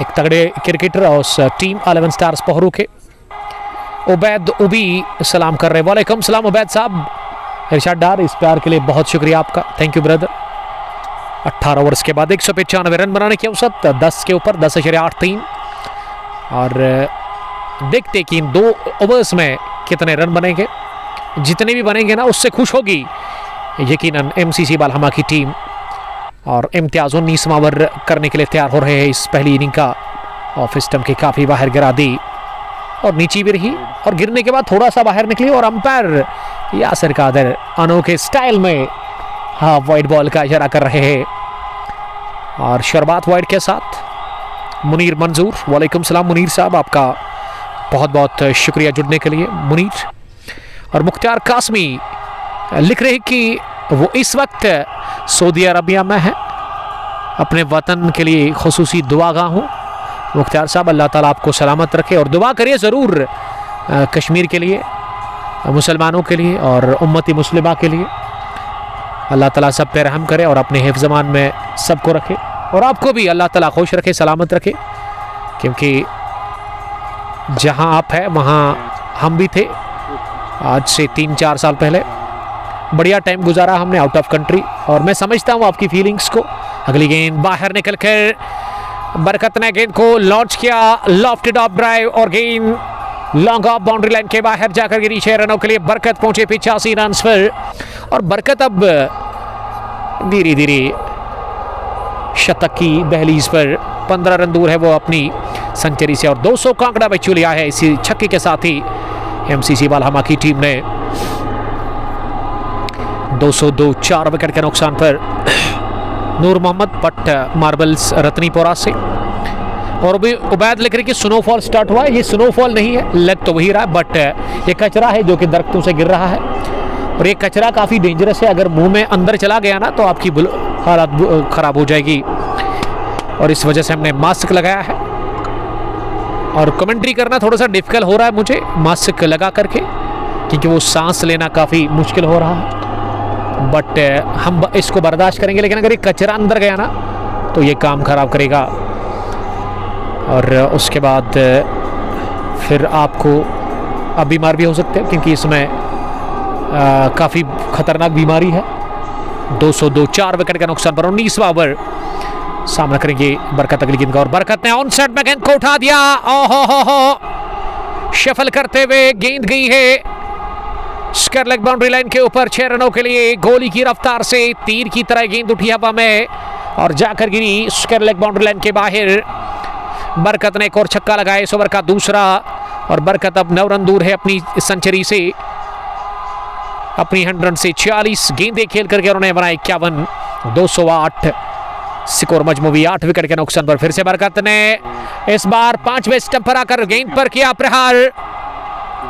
Speaker 2: एक तगड़े क्रिकेटर और उस टीम 11 स्टार्स पहरू के उबैद उबी सलाम कर रहे हैं। वालेकुम सलाम उबैद साहब। इरशाद डार, इस प्यार के लिए बहुत शुक्रिया आपका, थैंक यू ब्रदर। 18 ओवर्स के बाद 195 रन बनाने की औसत, 10 के ऊपर 10.83 और देखते कि इन 2 ओवर्स में कितने रन बनेंगे। जितने भी बनेंगे ना उससे खुश होगी यकीनन एमसीसी बालहमा की टीम। और इम्तियाज 19वां ओवर करने के लिए तैयार हो रहे हैं इस पहली इनिंग का। ऑफ स्टंप के काफ़ी बाहर गिरा दी और नीचे भी रही और गिरने के बाद थोड़ा सा बाहर निकली और अंपायर यासिर कादर अनोखे स्टाइल में हाँ वाइड बॉल का इशारा कर रहे हैं और शरबात वाइड के साथ मुनीर मंजूर। वालेकुम सलाम मुनीर साहब, आपका बहुत बहुत शुक्रिया जुड़ने के लिए मुनीर। और मुख्तार कासमी लिख रहे कि वो इस वक्त सऊदी अरबिया में है, अपने वतन के लिए खुसूसी दुआगाह हूँ। मुख्तार साहब अल्लाह ताला आपको सलामत रखे और दुआ करिए ज़रूर कश्मीर के लिए, मुसलमानों के लिए और उम्मती मुस्लिमा के लिए। अल्लाह ताला सब पे रहम करे और अपने हिफ्ज़ ज़मान में सबको रखे और आपको भी अल्लाह ताला खुश रखे, सलामत रखे, क्योंकि जहाँ आप हैं वहाँ हम भी थे आज से 3-4 साल पहले। बढ़िया टाइम गुजारा हमने आउट ऑफ कंट्री और मैं समझता हूँ आपकी फीलिंग्स को। अगली गेंद बाहर निकल कर बरकत ने गेंद को लॉन्च किया, लॉफ्टेड ऑफ ड्राइव और गेंद लॉन्ग ऑफ बाउंड्री लाइन के बाहर जाकर गिरी 6 रनों के लिए बरकत पहुंचे 85 रन पर। और बरकत अब धीरे धीरे शतक की दहलीज पर 15 रन दूर है वो अपनी सेंचुरी से और 200 का आंकड़ा बच्चू लिया है। इसी छक्के के साथ ही एमसीसी बालहमा की टीम ने 202 4 विकेट के नुकसान पर नूर मोहम्मद पट मार्बल्स रत्नीपुरा से। और अभी उबैद लिख रही कि स्नोफॉल स्टार्ट हुआ है। ये स्नोफॉल नहीं है, लग तो वही रहा है, बट ये कचरा है जो कि दरख्तों से गिर रहा है और ये कचरा काफ़ी डेंजरस है। अगर मुंह में अंदर चला गया ना तो आपकी हालत ख़राब हो जाएगी और इस वजह से हमने मास्क लगाया है। और कमेंट्री करना थोड़ा सा डिफिकल्ट हो रहा है मुझे मास्क लगा करके, क्योंकि वो सांस लेना काफ़ी मुश्किल हो रहा है, बट हम इसको बर्दाश्त करेंगे। लेकिन अगर ये कचरा अंदर गया ना तो ये काम ख़राब करेगा और उसके बाद फिर आपको आप बीमार भी हो सकते हैं, क्योंकि इसमें काफ़ी खतरनाक बीमारी है। 202 4 विकेट का नुकसान पर 19वां ओवर सामना करेंगे बरकत अगली गेंद का। और बरकत ने ऑन साइड में गेंद को उठा दिया। ओहो हो शफल करते हुए गेंद गई है स्क्वायर लेग बाउंड्री लाइन के ऊपर 6 रनों के लिए। गोली की रफ्तार से तीर की तरह गेंद उठी हवा में और जाकर गिरी स्क्वायर लेग बाउंड्री लाइन के बाहर। बरकत ने एक और छक्का लगाया इस ओवर का दूसरा और बरकत अब 9 रन दूर है अपनी सेंचुरी से। अपनी 100 से 40 गेंदें खेल करके उन्होंने बनाए 51। 208 स्कोर मजमूवी 8 विकेट के नुकसान पर। फिर से बरकत ने इस बार 5वें स्टंप पर आकर गेंद पर किया प्रहार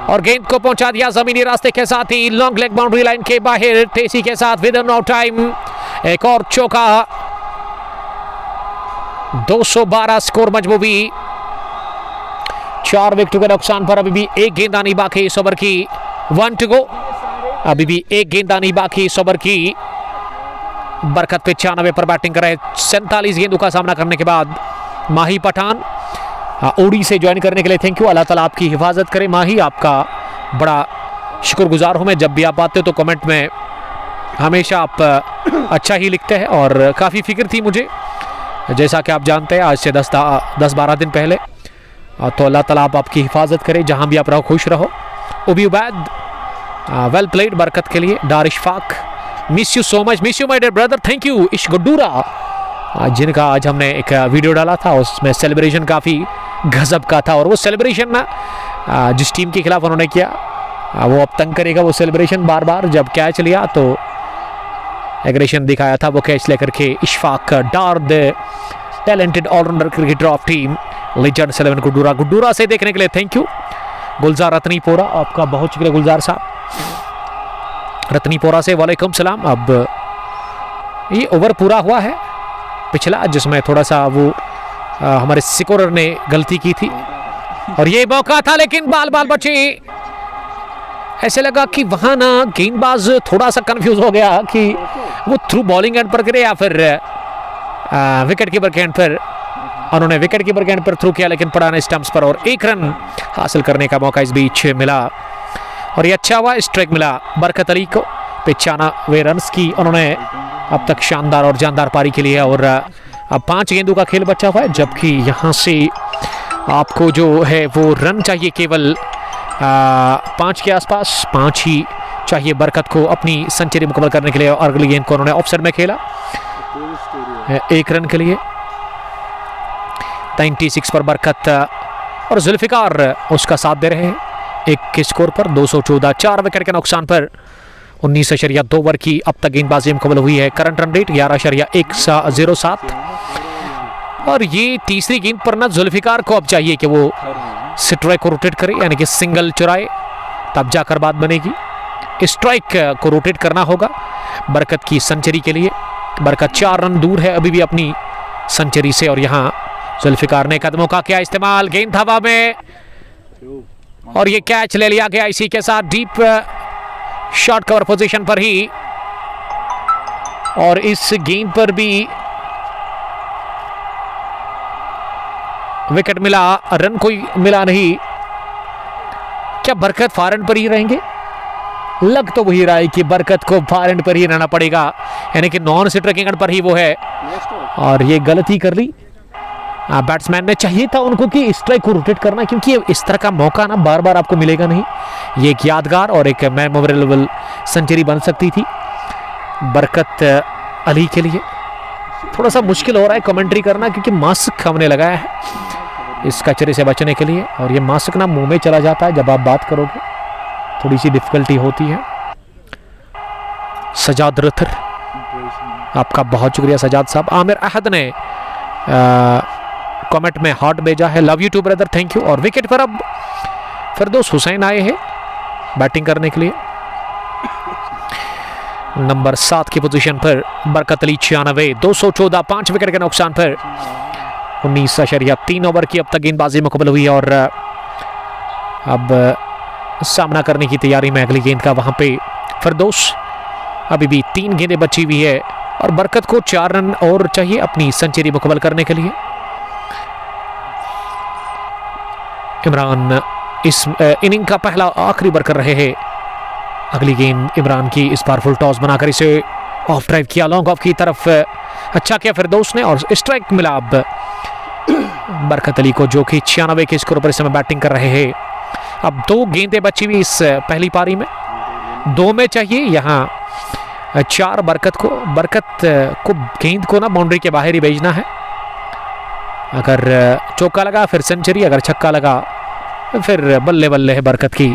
Speaker 2: और गेंद को पहुंचा दिया जमीनी रास्ते के साथ ही लॉन्ग लेग बाउंड्री लाइन के बाहर। टेसी के साथ विद नो टाइम एक और चौका। 212 स्कोर मजमूवी 4 विकेट के नुकसान पर। अभी भी एक गेंद आनी बाकी इस ओवर की। 1 टू गो। अभी भी एक गेंद आनी बाकी इस ओवर की। बरकत 95 पर बैटिंग कर रहे 47 गेंदों का सामना करने के बाद माही पठान ओडी से ज्वाइन करने के लिए थैंक यू। अल्लाह ताला आपकी हिफाजत करे माही, आपका बड़ा शुक्रगुजार हूँ मैं। जब भी आप आते हो तो कमेंट में हमेशा आप अच्छा ही लिखते हैं और काफ़ी फिक्र थी मुझे, जैसा कि आप जानते हैं आज से 10-12 दिन पहले। तो अल्लाह ताला आपकी हिफाजत करे, जहाँ भी आप रहो खुश रहो। उबी उबैद वेल प्लेड बरकत के लिए। Dar Ishfaq miss you so much, miss you my dear brother, thank you. इश गुड्डूरा जिनका आज हमने एक वीडियो डाला था उसमें सेलिब्रेशन काफ़ी गजब का था और वो सेलिब्रेशन ना जिस टीम के खिलाफ उन्होंने किया वो अब तंग करेगा वो सेलिब्रेशन बार बार। जब कैच लिया तो एग्रेशन दिखाया था वो कैच लेकर के। Ishfaq Dar the talented allrounder cricketer of team Legend 11 Guddura से देखने के लिए थैंक यू। गुलजार रत्नीपोरा आपका बहुत शुक्रिया गुलजार साहब रत्नीपोरा से वालेकुम सलाम। अब ये ओवर पूरा हुआ है पिछला जिसमें थोड़ा सा वो हमारे स्कोरर ने गलती की थी और ये मौका था लेकिन बाल बचे। ऐसे लगा कि वहां ना गेंदबाज थोड़ा सा कंफ्यूज हो गया कि वो थ्रू बॉलिंग एंड पर गिरे या फिर विकेट कीपर के एंड पर। उन्होंने विकेट कीपर के एंड पर थ्रू किया लेकिन पड़ा ना स्टंप्स पर और 1 रन हासिल करने का मौका इस बीच मिला और ये अच्छा हुआ स्ट्राइक मिला बरकत अली को। 95 रन्स की उन्होंने अब तक शानदार और जानदार पारी के लिए और अब 5 गेंदों का खेल बचा हुआ है, जबकि यहाँ से आपको जो है वो रन चाहिए केवल 5 के आसपास। 5 ही चाहिए बरकत को अपनी सेंचुरी मुकम्मल करने के लिए और अगली गेंद को उन्होंने ऑफसाइड में खेला 1 रन के लिए। 96 पर बरकत और जुल्फिकार उसका साथ दे रहे हैं 1 के स्कोर पर। 214 4 विकेट के नुकसान पर 19.2 ओवर की अब तक गेंदबाजी मुकम्मल हुई है। करंट रन रेट 11.107 और ये तीसरी गेंद पर ना जुल्फिकार को अब चाहिए कि वो स्ट्राइक को रोटेट करे, यानी कि सिंगल चुराए तब जाकर बात बनेगी। स्ट्राइक को रोटेट करना होगा बरकत की सेंचुरी के लिए। बरकत 4 रन दूर है अभी भी अपनी सेंचुरी से और यहाँ जुल्फिकार ने कदमों का किया इस्तेमाल। गेंद हवा में और ये कैच ले लिया गया इसी के साथ डीप शॉट कवर पोजीशन पर ही और इस गेंद पर भी विकेट मिला, रन कोई मिला नहीं। क्या बरकत फार एंड पर ही रहेंगे? लग तो वही रहा है कि बरकत को फार एंड पर ही रहना पड़ेगा, यानी कि नॉन स्ट्राइकिंग एंड पर ही वो है और ये गलती कर ली बैट्समैन ने चाहिए था उनको कि स्ट्राइक को रोटेट करना, क्योंकि इस तरह का मौका ना बार बार आपको मिलेगा नहीं। ये एक यादगार और एक मेमोरेबल सेंचुरी बन सकती थी बरकत अली के लिए। थोड़ा सा मुश्किल हो रहा है कमेंट्री करना, क्योंकि मास्क हमने लगाया है इस कचरे से बचने के लिए, और ये मास्क ना मुंह में चला जाता है जब आप बात करोगे, थोड़ी सी डिफिकल्टी होती है। सजाद रथर, आपका बहुत शुक्रिया सजाद साहब। आमिर अहद ने कमेंट में हार्ट भेजा है, love you too brother, thank you. और विकेट पर अब फिरदौस हुसैन आए हैं बैटिंग करने के लिए। नंबर 7 की पोजीशन पर बरकत अली 96, 214, 5 विकेट के नुकसान पर 19.3 ओवर की अब तक गेंदबाजी मुकम्मल हुई, और अब सामना करने की तैयारी में अगली गेंद का वहां पे फिरदौस। अभी भी 3 गेंदें बची हुई है और बरकत को 4 रन और चाहिए अपनी सेंचुरी मुकम्मल करने के लिए। इमरान इस इनिंग का पहला आखिरी ओवर कर रहे हैं। अगली गेंद इमरान की, इस बार फुल टॉस बनाकर इसे ऑफ ड्राइव किया लॉन्ग ऑफ की तरफ, अच्छा किया फिरदौस ने और स्ट्राइक मिला अब बरकत अली को, जो कि 96 के स्कोर पर इस समय बैटिंग कर रहे हैं। अब 2 गेंदें बची हुई इस पहली पारी में, 2 में चाहिए यहाँ 4 बरकत को गेंद को ना बाउंड्री के बाहर ही भेजना है। अगर चौका लगा फिर सेंचुरी, अगर छक्का लगा फिर बल्ले बल्ले है बरकत की।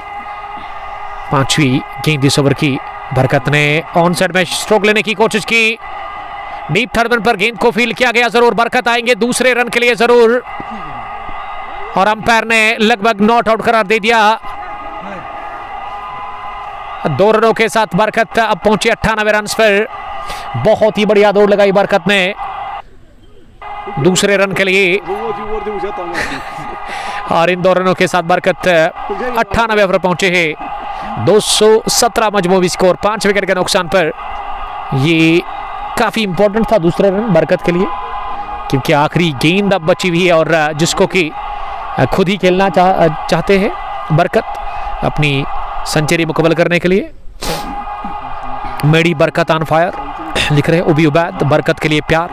Speaker 2: 5वीं गेंद इस ओवर की, बरकत ने ऑन साइड में स्ट्रोक लेने की कोशिश की, डीप थर्ड पर गेंद को फील्ड किया गया, जरूर बरकत आएंगे दूसरे रन के लिए जरूर, और अंपायर ने लगभग नॉट आउट करार दे दिया। 2 रनों के साथ बरकत अब पहुंचे 98 रन पर। बहुत ही बढ़िया दौड़ लगाई बरकत ने दूसरे रन के लिए, और इन 2 रनों के साथ बरकत 98 पर पहुंचे हैं। 217 मजमूई स्कोर, 5 विकेट के नुकसान पर। ये काफी इंपॉर्टेंट था दूसरा रन बरकत के लिए, क्योंकि आखिरी गेंद अब बची हुई है और जिसको कि खुद ही खेलना चाहते हैं बरकत अपनी सेंचुरी मुकम्मल करने के लिए। मेडी बरकत ऑन फायर लिख रहे उबी उबैद, बरकत के लिए प्यार।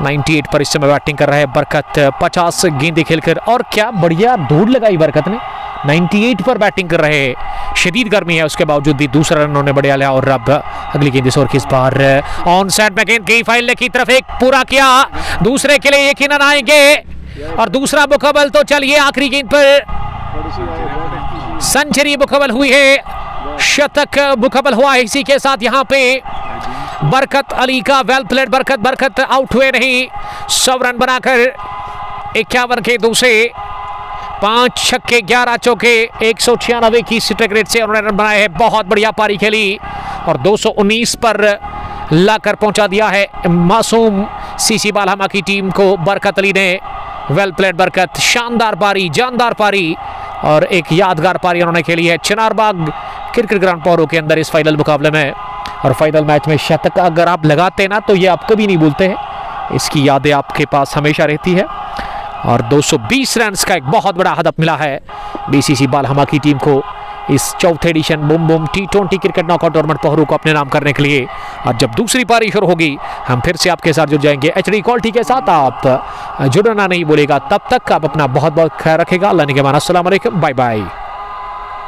Speaker 2: 98 पर इस समय बैटिंग कर रहे हैं बरकत, 50 गेंदें खेलकर, और क्या बढ़िया दौड़ लगाई बरकत ने। 98 पर बैटिंग कर रहे हैं, शदीद गर्मी है उसके बावजूद भी दूसरा रन उन्होंने बढ़िया लिया। और अब अगली गेंद इस ओवर की, इस बार ऑन साइड में गेंद की फाइल की तरफ एक पूरा किया, दूसरे के लिए यकीनन आएंगे, और दूसरा मुकम्मल। तो चलिए आखिरी गेंद पर सेंचुरी मुकम्मल हुई है, शतक मुकम्मल हुआ है। इसी के साथ यहाँ पे बरकत अली का वेल प्लेड, बरकत आउट हुए नहीं, 100 रन बनाकर 51 के 2 से 5 छक्के 11 चौके 196 की स्ट्राइक रेट से उन्होंने रन बनाए हैं। बहुत बढ़िया पारी खेली और 219 पर लाकर पहुंचा दिया है मासूम सीसी बालहमा की टीम को बरकत अली ने। वेल प्लेड बरकत, शानदार पारी, जानदार पारी और एक यादगार पारी उन्होंने खेली है चिनारबाग क्रिकेट ग्राउंड पोरो के अंदर इस फाइनल मुकाबले में। और फाइनल मैच में शतक अगर आप लगाते ना तो ये आप कभी नहीं भूलते हैं, इसकी यादें आपके पास हमेशा रहती है। और 220 रन का एक बहुत बड़ा हदफ मिला है बीसीसी बालहमा की टीम को इस चौथे edition boom boom T20 cricket knockout tournament Pohru को अपने नाम करने के लिए। और जब दूसरी पारी शुरू होगी हम फिर से आपके साथ जुड़ जाएंगे HD क्वालिटी के साथ, आप जुड़ना नहीं बोलेगा। तब तक आप अपना बहुत बहुत ख्याल रखेगा। अल्लाह ने के मान, अस्सलाम वालेकुम, बाय बाय।